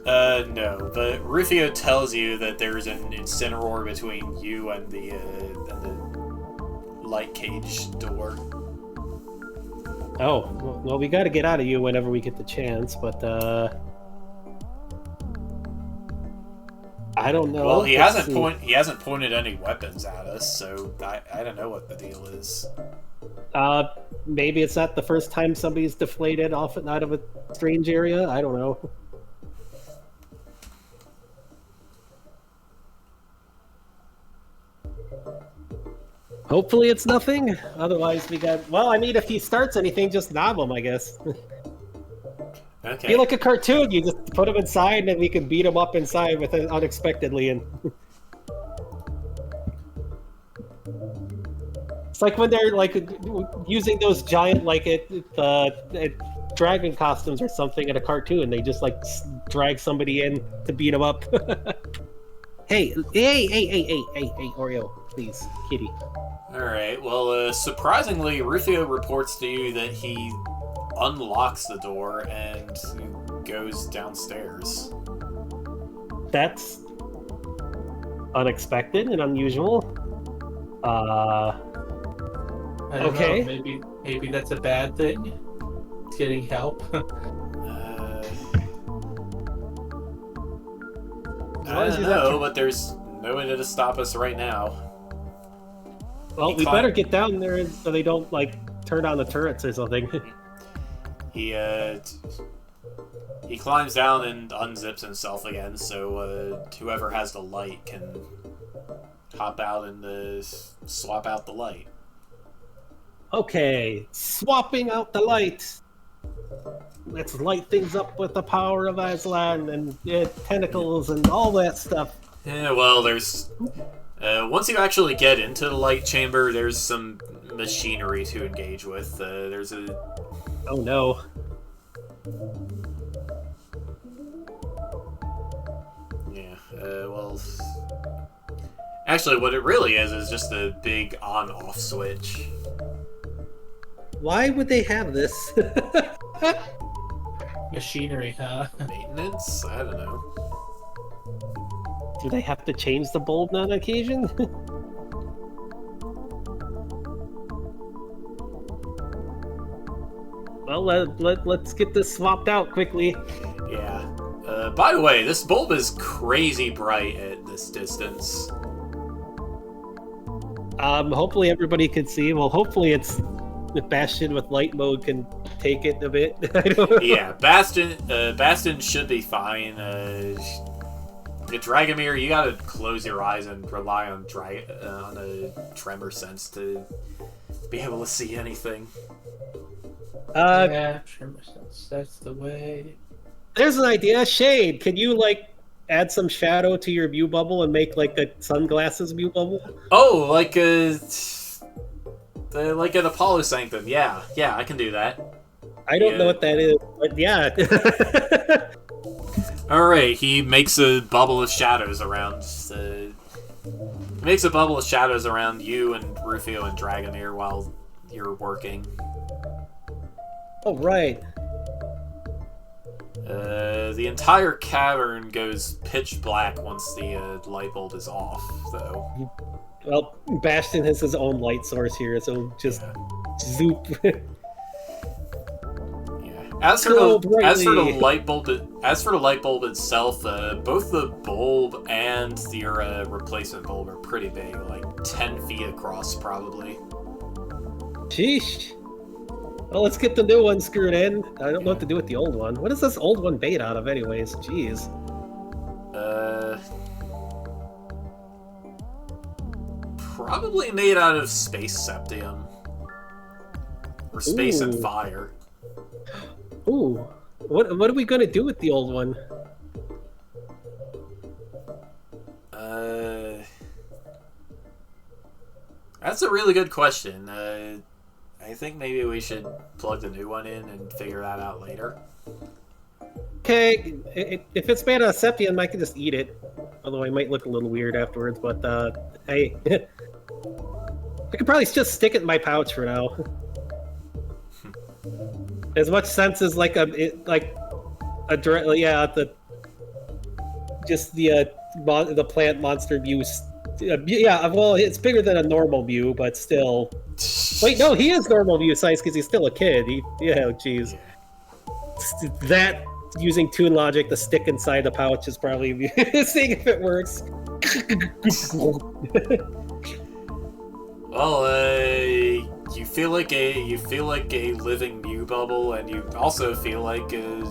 No, but Rufio tells you that there's an incineroar between you and the light cage door. Oh, well, we got to get out of you whenever we get the chance, but I don't know. Well, he Let's hasn't see. pointed any weapons at us, so I don't know what the deal is. Maybe it's not the first time somebody's deflated off and out of a strange area. I don't know. Hopefully it's nothing. Otherwise we got... Well, I mean, if he starts anything, just knob him, I guess. Okay. Be like a cartoon. You just put him inside and we can beat him up inside with it unexpectedly. And it's like when they're like using those giant dragon costumes or something in a cartoon. They just like drag somebody in to beat him up. Hey, Oreo, please, kitty. Alright, well, surprisingly, Rufio reports to you that he unlocks the door and goes downstairs. That's unexpected and unusual. I don't Okay. know, maybe that's a bad thing. Getting help. I don't know, but there's no way to stop us right now. Well, we better get down there so they don't like turn on the turrets or something. He climbs down and unzips himself again, so whoever has the light can hop out and swap out the light. Okay, swapping out the light. Let's light things up with the power of Aslan and tentacles and all that stuff. Yeah, well, there's... once you actually get into the light chamber, there's some machinery to engage with. There's a... Oh no. Yeah, well... Actually, what it really is just a big on-off switch. Why would they have this? Machinery, huh? Maintenance? I don't know. Do they have to change the bulb on occasion? Well, let's get this swapped out quickly. Yeah. By the way, this bulb is crazy bright at this distance. Hopefully everybody can see. Well, hopefully it's the Bastion with light mode can take it a bit. I don't know. Yeah, Bastion should be fine. Dragomir, you gotta close your eyes and rely on a tremor sense to be able to see anything. Yeah, sure, that's the way. There's an idea. Shade, can you like add some shadow to your view bubble and make like a sunglasses view bubble? Oh, like an Apollo Sanctum. Yeah, I can do that. I don't know what that is, but yeah. Alright, he makes a bubble of shadows around. Makes a bubble of shadows around you and Rufio and Dragomir while you're working. Oh, right. The entire cavern goes pitch black once the light bulb is off, though. Well, Bastion has his own light source here, so just zoop. As for the light bulb itself, both the bulb and your replacement bulb are pretty big, like 10 feet across, probably. Sheesh. Well, let's get the new one screwed in. I don't know what to do with the old one. What is this old one made out of, anyways? Jeez. Probably made out of space septium. Or space and fire. Ooh. What are we gonna do with the old one? That's a really good question. I think maybe we should plug the new one in and figure that out later. Okay, if it's made out of septium, I can just eat it. Although I might look a little weird afterwards, but hey. I could probably just stick it in my pouch for now. As much sense as the just the plant monster Mew. Yeah, well, it's bigger than a normal Mew, but still. Wait, no, he is normal Mew size because he's still a kid. Jeez. That using Toon Logic to stick inside the pouch is probably seeing if it works. Well, you feel like a living Mew bubble, and you also feel like a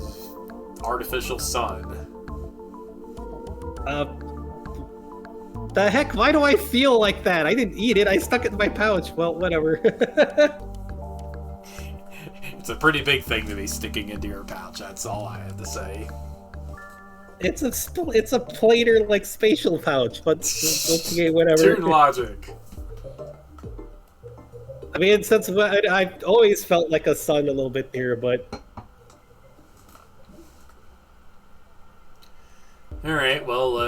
artificial sun. The heck? Why do I feel like that? I didn't eat it. I stuck it in my pouch. Well, whatever. It's a pretty big thing to be sticking into your pouch. That's all I had to say. It's a plainer like spatial pouch, but okay, whatever. Toon Logic. I mean, since I've always felt like a sun a little bit here, but. Alright, well,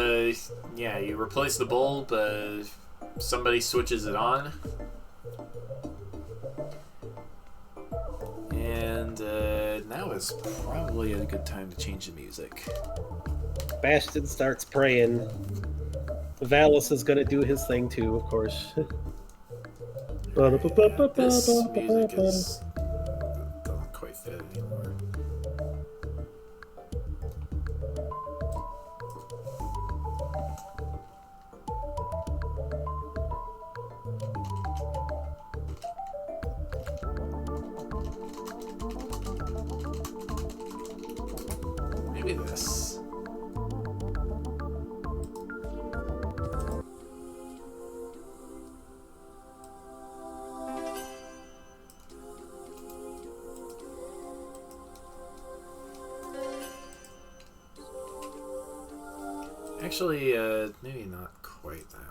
yeah, you replace the bulb, somebody switches it on. And, now is probably a good time to change the music. Bastion starts praying. Valis is gonna do his thing too, of course. This music doesn't quite fit anymore. Maybe this. Actually, maybe not quite that one.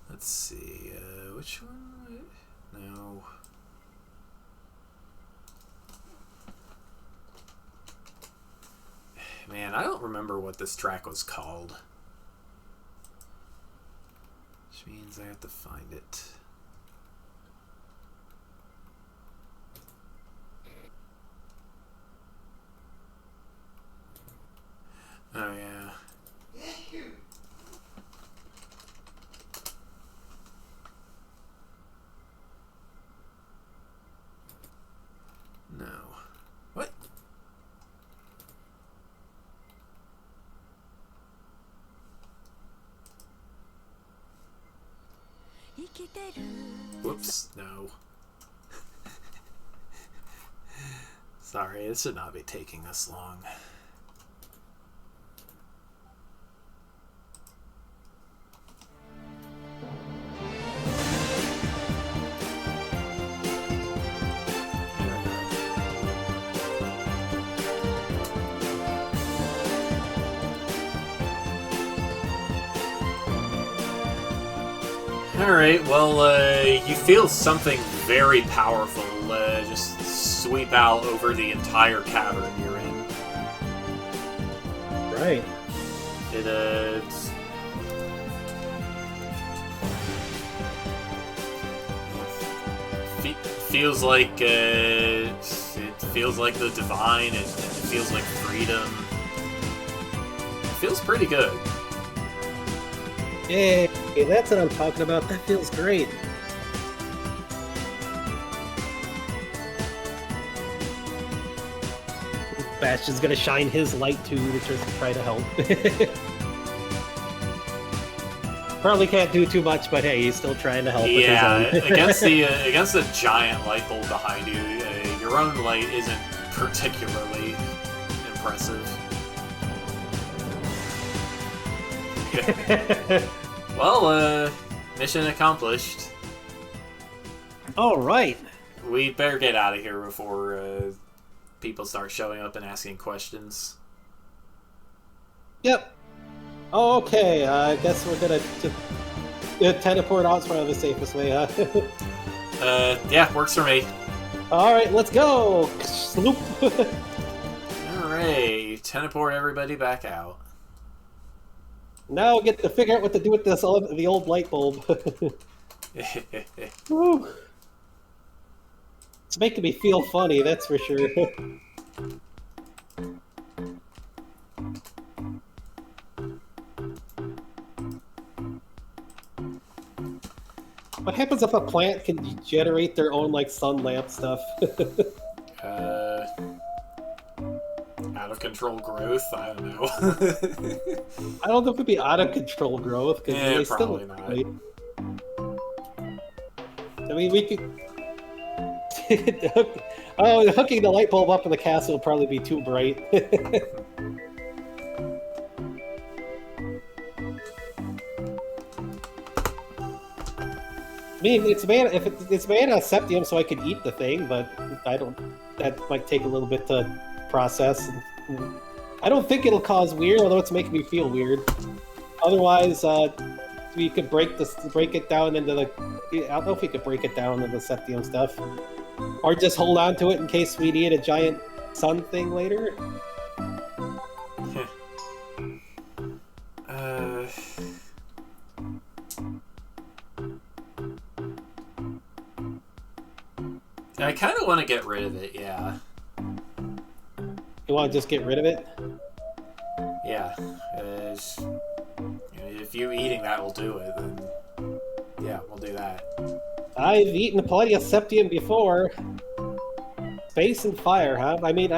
Let's see, which one? No. Man, I don't remember what this track was called. Which means I have to find it. Oh, yeah. No. What? Whoops, no. Sorry, this should not be taking this long. Alright, well, you feel something very powerful just sweep out over the entire cavern you're in. Right. It, feels like, it feels like the divine, it feels like freedom. It feels pretty good. Yay, that's what I'm talking about. That feels great. Bastion's gonna shine his light too to just try to help. Probably can't do too much, but hey, he's still trying to help. Yeah, with his own. against the giant light bulb behind you, your own light isn't particularly impressive. Well, mission accomplished. All right. We better get out of here before people start showing up and asking questions. Yep. Okay, I guess we're gonna teleport out for the safest way, huh? Yeah, works for me. All right, let's go. Sloop. All right, teleport everybody back out. Now get to figure out what to do with this the old light bulb. Woo. It's making me feel funny, that's for sure. What happens if a plant can generate their own, like, sun lamp stuff? Out of control growth? I don't know. I don't know if it'd be out of control growth, because they probably still... not. I mean, we could... Oh, hooking the light bulb up in the castle would probably be too bright. I mean, it's mana. If it's mana septium, so I could eat the thing, but I don't. That might take a little bit to process. I don't think it'll cause weird, although it's making me feel weird. Otherwise, we could break it down into the. I don't know if we could break it down into the septium stuff, or just hold on to it in case we need a giant sun thing later. I kind of want to get rid of it, yeah. You want to just get rid of it? Yeah. If you eating that will do it, then yeah, we'll do that. I've eaten plenty of septium before. Space and fire, huh? I mean,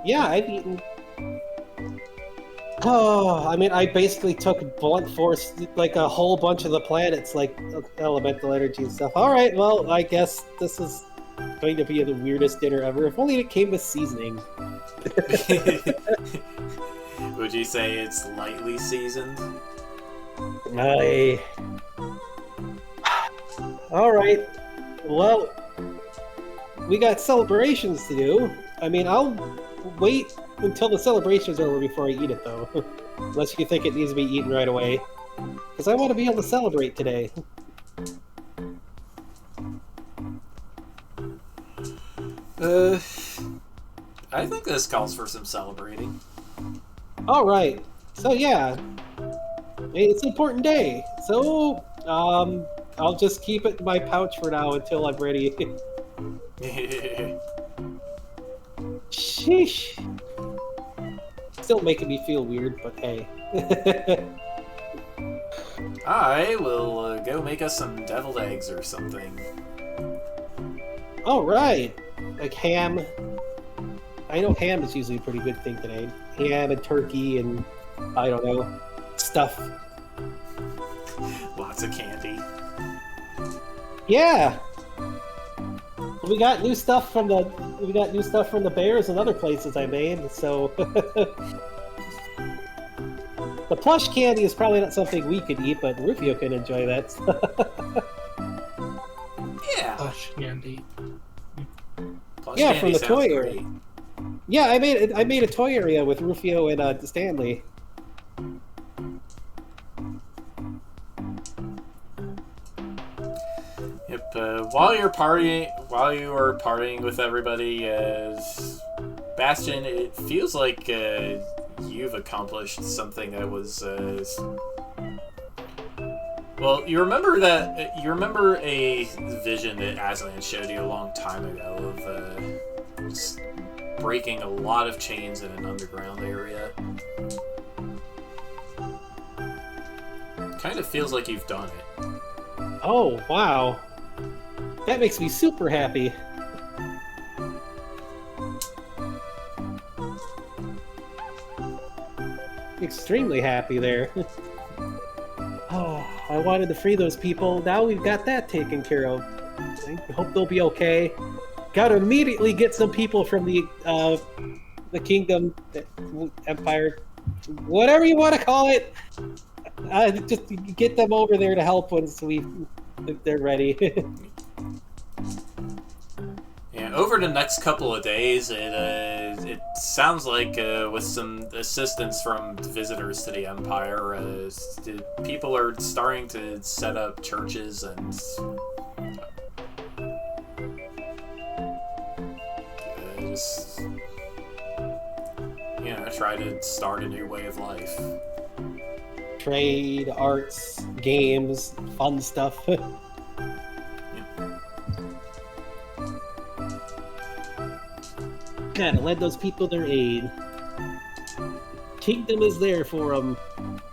yeah, I've eaten... Oh, I mean, I basically took blunt force, like a whole bunch of the planets, like elemental energy and stuff. Alright, well, I guess this is going to be the weirdest dinner ever. If only it came with seasoning. Would you say it's lightly seasoned? Alright, well, we got celebrations to do. I mean, I'll wait until the celebrations are over before I eat it, though. Unless you think it needs to be eaten right away. Because I want to be able to celebrate today. I think this calls for some celebrating. Alright, so yeah. It's an important day. So, I'll just keep it in my pouch for now until I'm ready. Sheesh. Still making me feel weird, but hey. I will go make us some deviled eggs or something. Alright. Like ham. I know ham is usually a pretty good thing today. Ham and turkey and, I don't know, stuff. Lots of candy. Yeah! We got new stuff from the bears and other places I made, so the plush candy is probably not something we could eat, but Rufio can enjoy that. Yeah. Plush candy. Plush Yeah, candy from the sounds toy great. area. Yeah, I made a toy area with Rufio and Stanley. Yep. While you were partying with everybody, Bastion, it feels like you've accomplished something that was. Well, you remember a vision that Aslan showed you a long time ago of breaking a lot of chains in an underground area. Kind of feels like you've done it. Oh, wow. That makes me super happy. Extremely happy there. Oh, I wanted to free those people. Now we've got that taken care of. I hope they'll be okay. Gotta immediately get some people from the kingdom, the empire, whatever you want to call it. Just get them over there to help once if they're ready. Yeah, over the next couple of days, it sounds like with some assistance from visitors to the Empire, people are starting to set up churches and just, try to start a new way of life. Trade, arts, games, fun stuff. Look at it. Led those people their aid. Kingdom is there for them.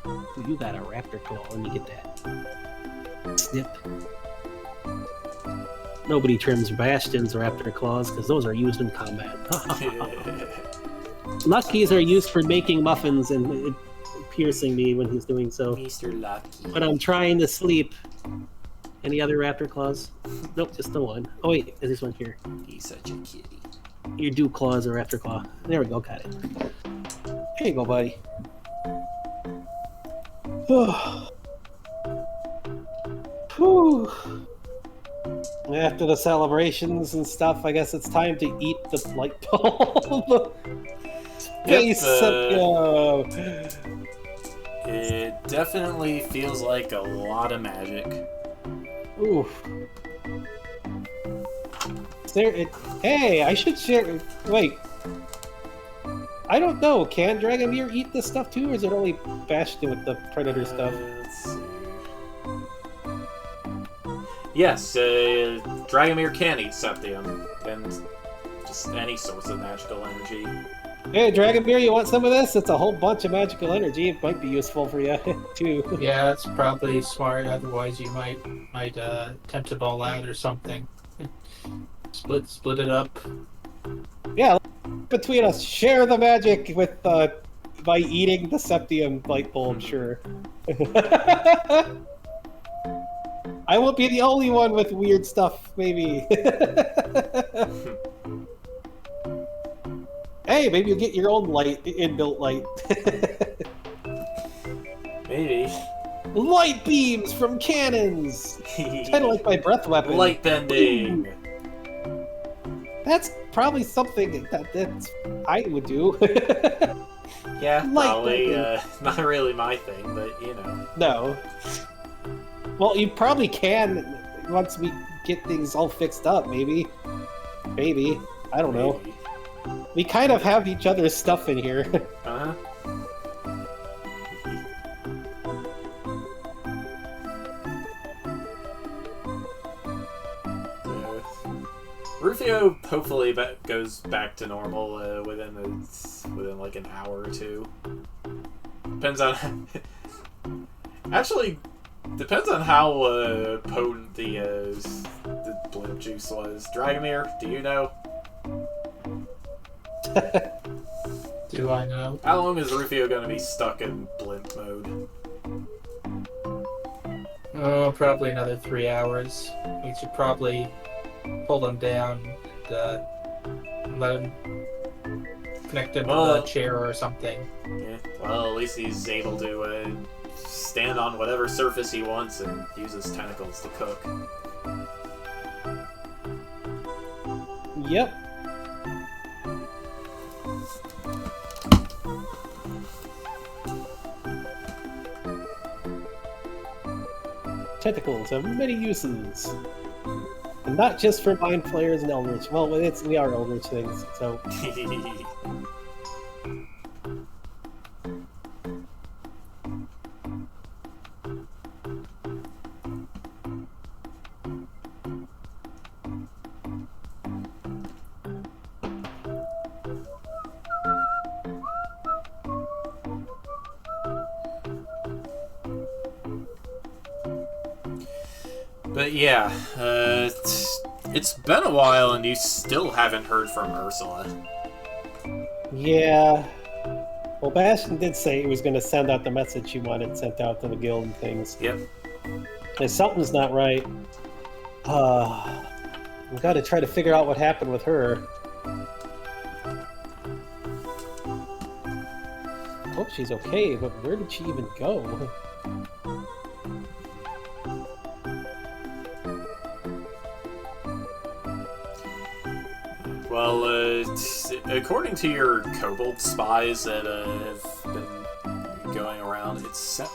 Ooh, you got a raptor claw. Let me get that. Snip. Nobody trims Bastion's raptor claws because those are used in combat. Lucky's are used for making muffins and piercing me when he's doing so. Mr. Lucky. But I'm trying to sleep. Any other raptor claws? Nope, just the one. Oh wait, there's this one here. He's such a kitty. Your dew claw is a raptor claw. There we go, got it. Here you go, buddy. Whew. After the celebrations and stuff, I guess it's time to eat the light bulb. Space Sepio. It definitely feels like a lot of magic. Oof. Hey, I should share. Wait. I don't know. Can Dragomir eat this stuff too, or is it only Bastion with the Predator stuff? Let's see. Yes, Dragomir can eat Septium, and just any source of magical energy. Hey, Dragomir, you want some of this? It's a whole bunch of magical energy. It might be useful for you, too. Yeah, that's probably smart. Otherwise, you might attempt to ball out or something. Split it up. Yeah, between us, share the magic with by eating the Septium light bulb. Sure. I won't be the only one with weird stuff. Maybe. Hey, maybe you'll get your own light, inbuilt light. Maybe. Light beams from cannons! Kind of like my breath weapon. Light bending! That's probably something that's I would do. Yeah, Light probably. bending. Not really my thing, but you know. No. Well, you probably can once we get things all fixed up, maybe. Maybe. I don't know. Maybe. We kind of have each other's stuff in here. Uh-huh. Rufio hopefully goes back to normal within like an hour or two. Depends on actually depends on how potent the blimp juice was. Dragomir, do you know? Do I know? How long is Rufio going to be stuck in blimp mode? Oh, probably another 3 hours. We should probably pull him down and let him connect him to the chair or something. Yeah. Well, at least he's able to stand on whatever surface he wants and use his tentacles to cook. Yep. Tentacles have many uses. And not just for mind flayers and eldritch. Well, we are eldritch things, so. But yeah, it's been a while and you still haven't heard from Ursula. Yeah. Well, Bastion did say he was going to send out the message he wanted sent out to the guild and things. Yep. And something's not right. We've got to try to figure out what happened with her. Hope she's okay, but where did she even go? Well, according to your kobold spies that have been going around, it's set.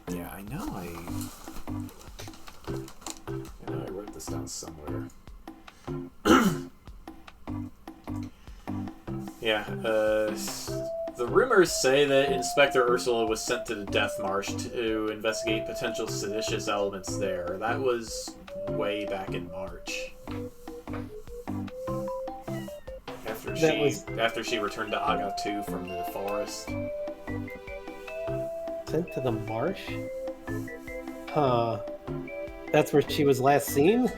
Yeah, I know I wrote this down somewhere. Yeah, the rumors say that Inspector Ursula was sent to the Death Marsh to investigate potential seditious elements there. That was way back in March. after she returned to Aga 2 from the forest. Sent to the marsh? Huh. That's where she was last seen?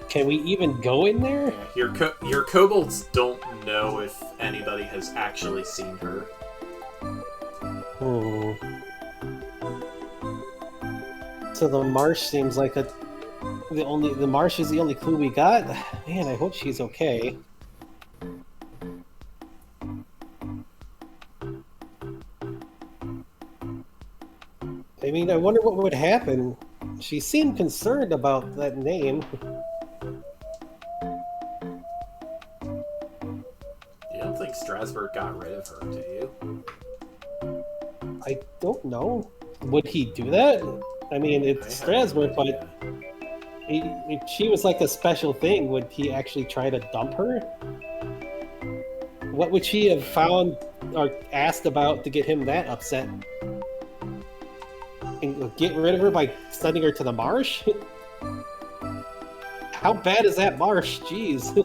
Can we even go in there? Yeah, your kobolds don't know if anybody has actually seen her. Hmm. So the marsh seems like the marsh is the only clue we got. Man, I hope she's okay. I mean, I wonder what would happen. She seemed concerned about that name. You don't think Strasbourg got rid of her, do you? I don't know. Would he do that? I mean, it's Strasbourg, but if she was like a special thing, would he actually try to dump her? What would she have found or asked about to get him that upset? And get rid of her by sending her to the marsh? How bad is that marsh? Jeez.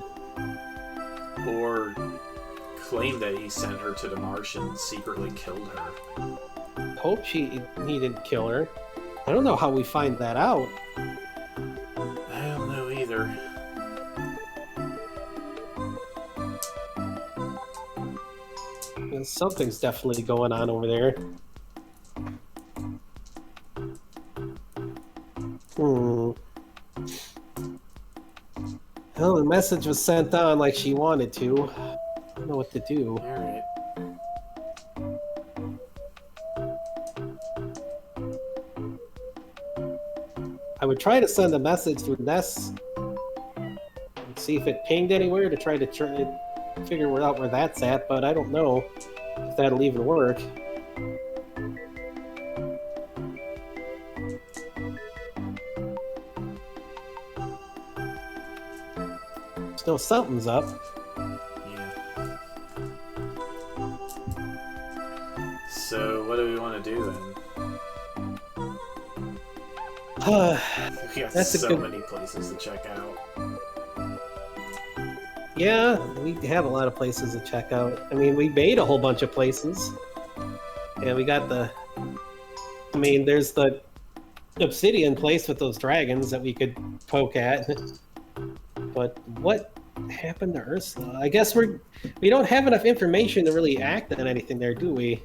Or claim that he sent her to the marsh and secretly killed her. Hope he didn't kill her. I don't know how we find that out. I don't know either. Something's definitely going on over there. Well, the message was sent on like she wanted to. I don't know what to do. Alright. I would try to send a message through Ness and see if it pinged anywhere to try to figure out where that's at, but I don't know if that'll even work. Still something's up. Yeah. So, what do we want to do then? We got many places to check out. Yeah, we have a lot of places to check out. I mean, we made a whole bunch of places. And we got there's the obsidian place with those dragons that we could poke at. But what happened to Ursula? I guess we don't have enough information to really act on anything there, do we?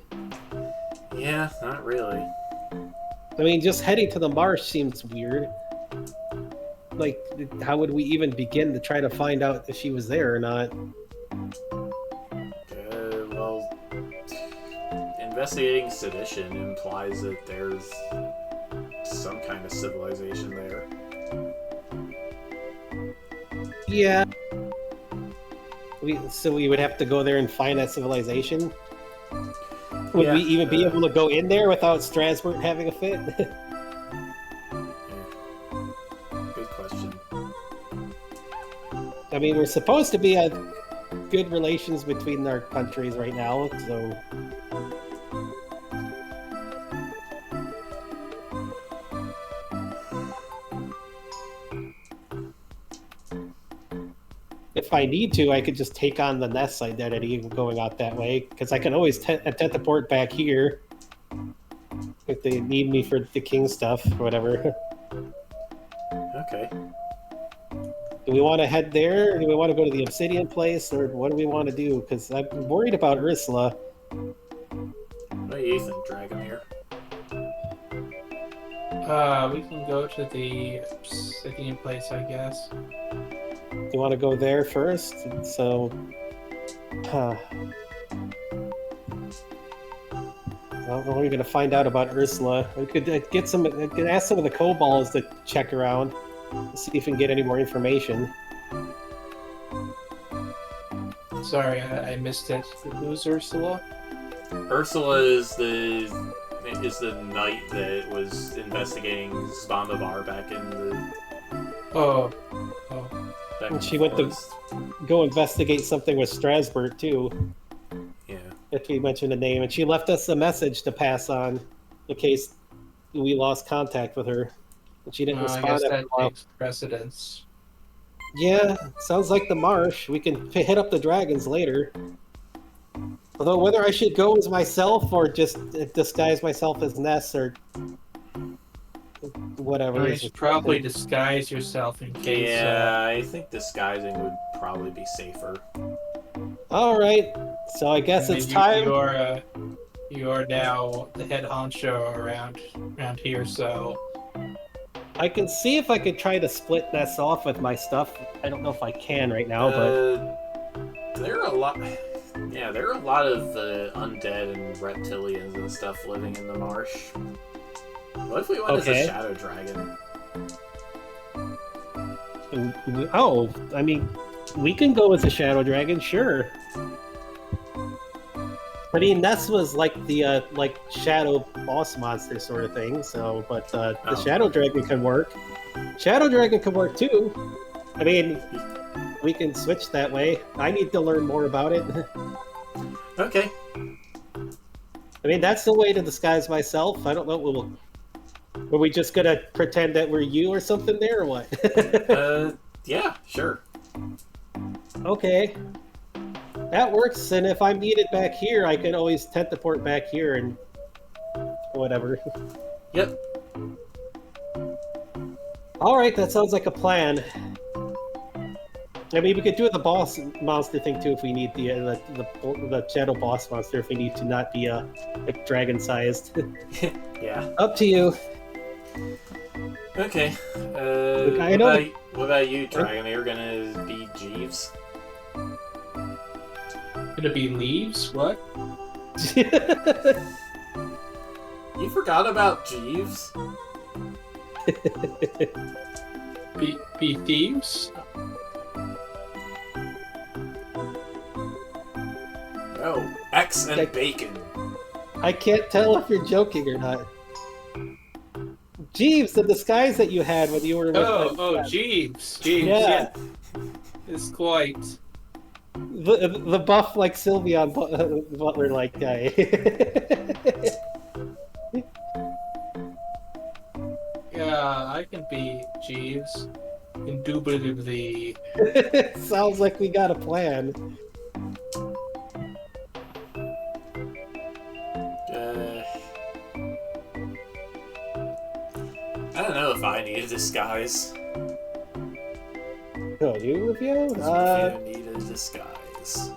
Yeah, not really. I mean, just heading to the marsh seems weird. Like, how would we even begin to try to find out if she was there or not? Well, investigating sedition implies that there's some kind of civilization there. Yeah. So we would have to go there and find that civilization? Would we even be able to go in there without Strasbourg having a fit? Good question. I mean, we're supposed to be at good relations between our countries right now, so... If I need to, I could just take on the Nest identity going out that way, because I can always attempt to port back here if they need me for the king stuff or whatever. Okay. Do we want to head there? Or do we want to go to the obsidian place, or what do we want to do? Because I'm worried about Ursula. What do you think, Dragomir? We can go to the obsidian place, I guess. You want to go there first? So, well, what are we going to find out about Ursula? We could ask some of the kobolds to check around, see if we can get any more information. Sorry, I missed it. Who's Ursula? Ursula is the knight that was investigating Svandavar back in the. Oh. And she went to go investigate something with Strasbourg too. Yeah. that you mentioned a name, and she left us a message to pass on in case we lost contact with her. And she didn't I respond guess after that a while. takes precedence. Yeah, sounds like the marsh. We can hit up the dragons later. Although whether I should go as myself or just disguise myself as Ness or whatever. You should probably disguise yourself in case. Yeah, I think disguising would probably be safer. All right, so I guess it's time. You are now the head honcho around here, so I can see if I could try to split Ness off with my stuff. I don't know if I can right now, but there are a lot. Yeah, there are a lot of undead and reptilians and stuff living in the marsh. What if we went as a shadow dragon? Oh, I mean, we can go as a shadow dragon, sure. I mean, Ness was like the shadow boss monster sort of thing. So, but the shadow dragon can work. Shadow dragon can work too. I mean, we can switch that way. I need to learn more about it. Okay. I mean, that's the way to disguise myself. I don't know. Were we just gonna pretend that we're you or something there, or what? Yeah, sure. Okay. That works, and if I'm needed back here, I can always teleport back here and whatever. Yep. Alright, that sounds like a plan. I mean, we could do the boss monster thing too if we need the shadow boss monster if we need to not be like dragon-sized. Yeah. Up to you. Okay. What about you, Dragon? You're gonna be Jeeves? Gonna be leaves? What? You forgot about Jeeves? Be thieves? No, X and Bacon. I can't tell if you're joking or not. Jeeves, the disguise that you had when you were with Jeeves. Yeah. It's quite the buff like Sylveon Butler like guy. Yeah, I can be Jeeves. Indubitably. Sounds like we got a plan. I don't know if I need a disguise. Oh, you review? I need a disguise.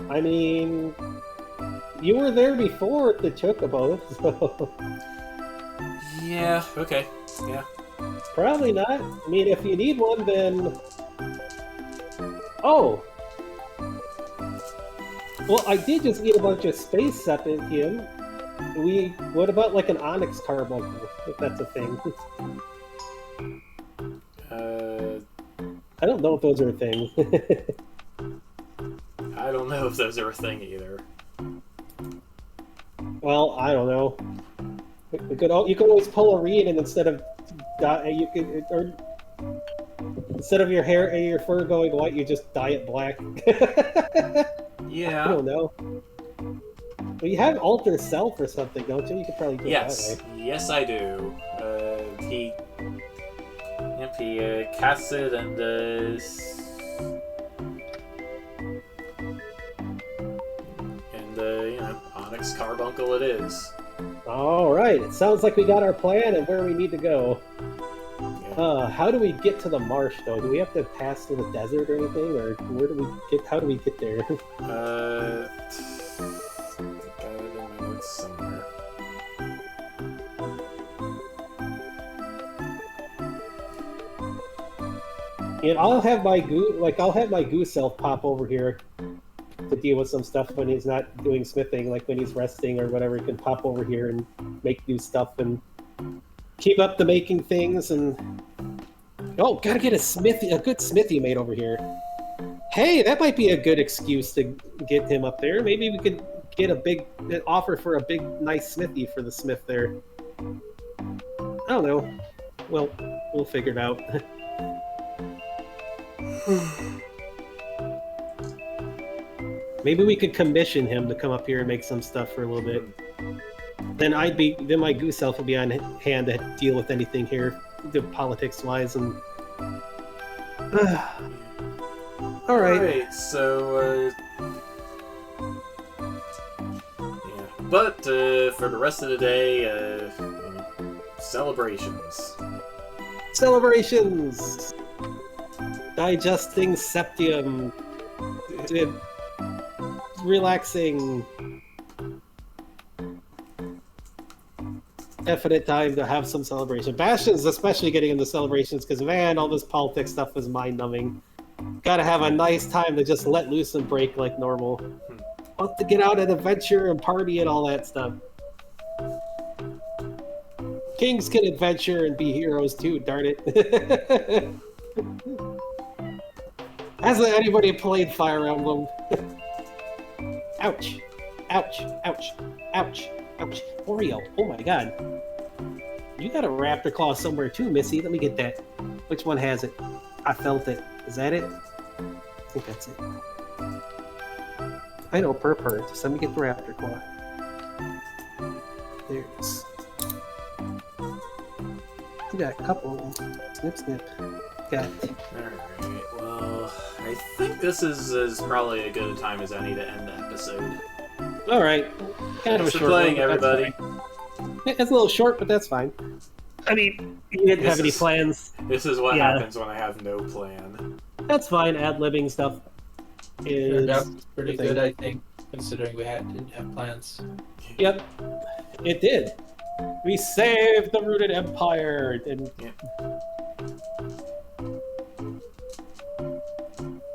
I mean, you were there before at the Chocobo, so... Yeah, okay. Yeah. Probably not. I mean, if you need one, then... Oh! Well, I did just eat a bunch of space septium. What about like an Onyx Carbuncle, if that's a thing? I don't know if those are a thing. I don't know if those are a thing either. Well, I don't know. You could always pull a reed, and instead of instead of your hair and your fur going white, you just dye it black. Yeah. I don't know. Well, you have Alter Self or something, don't you? You could probably do it that way. Yes, I do. He casts it and Onyx Carbuncle it is. All right. It sounds like we got our plan and where we need to go. Yeah. How do we get to the marsh, though? Do we have to pass through the desert or anything, or where do we get? How do we get there? I got it in my notes somewhere. And I'll have my goo self pop over here to deal with some stuff when he's not doing smithing, like when he's resting or whatever. He can pop over here and make new stuff and keep up the making things. And gotta get a good smithy made over here. Hey, that might be a good excuse to get him up there. Maybe we could get an offer for a big, nice smithy for the smith there. I don't know. Well, we'll figure it out. Maybe we could commission him to come up here and make some stuff for a little bit. Then my goose elf will be on hand to deal with anything here, politics-wise, and. All right. So. But for the rest of the day, celebrations. Celebrations! Digesting septium. Relaxing. Definite time to have some celebration. Bastion's especially getting into celebrations because, man, all this politics stuff is mind-numbing. Gotta have a nice time to just let loose and break like normal. Want to get out and adventure and party and all that stuff. Kings can adventure and be heroes too, darn it. Hasn't anybody played Fire Emblem? Ouch. Ouch. Ouch. Ouch. Ouch. Oreo. Oh my god. You got a raptor claw somewhere too, Missy. Let me get that. Which one has it? I felt it. Is that it? I think that's it. I know, purr. Just let me get the raptor claw. There it is. You got a couple of them. Snip, snip. Got it. Alright, well, I think this is probably a good time as any to end the episode. Alright. Kind of a Thanks for short playing, one, but that's everybody. fine. It's a little short, but that's fine. I mean, you didn't have any plans. This is what happens when I have no plan. That's fine. Ad-libbing stuff is That's pretty good, I think, considering we didn't have plans. Yep, it did. We saved the rooted empire. And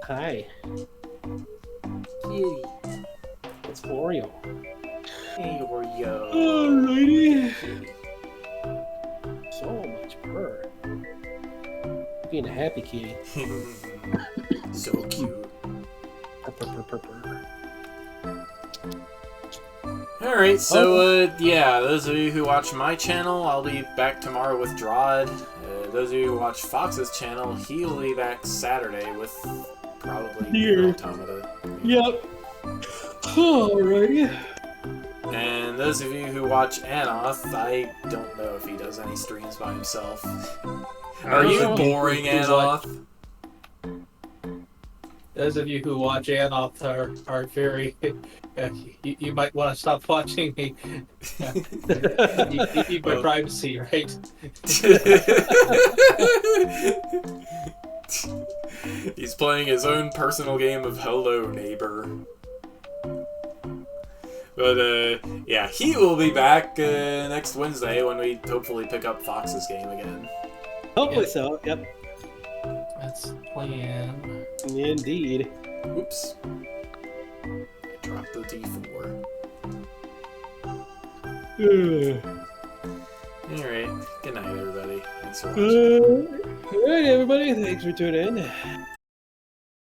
hi, Kitty. it's Oreo. Hey, Oreo. Alrighty. So much purr. Being a happy kitty. So cute. Purr. Alright, so, yeah, those of you who watch my channel, I'll be back tomorrow with Drawd. Those of you who watch Fox's channel, he'll be back Saturday with probably Here. Automata. Yep. Alrighty. And those of you who watch Anoth, I don't know if he does any streams by himself. Are you boring, Anoth? Those of you who watch Anoth are very... you might want to stop watching me. You need my privacy, right? He's playing his own personal game of Hello Neighbor. But, yeah, he will be back next Wednesday when we hopefully pick up Fox's game again. Hopefully so. Yep. That's the plan. Indeed. Oops. I dropped the D4. Alright. Good night, everybody. Thanks for watching. Alright, everybody. Thanks for tuning in.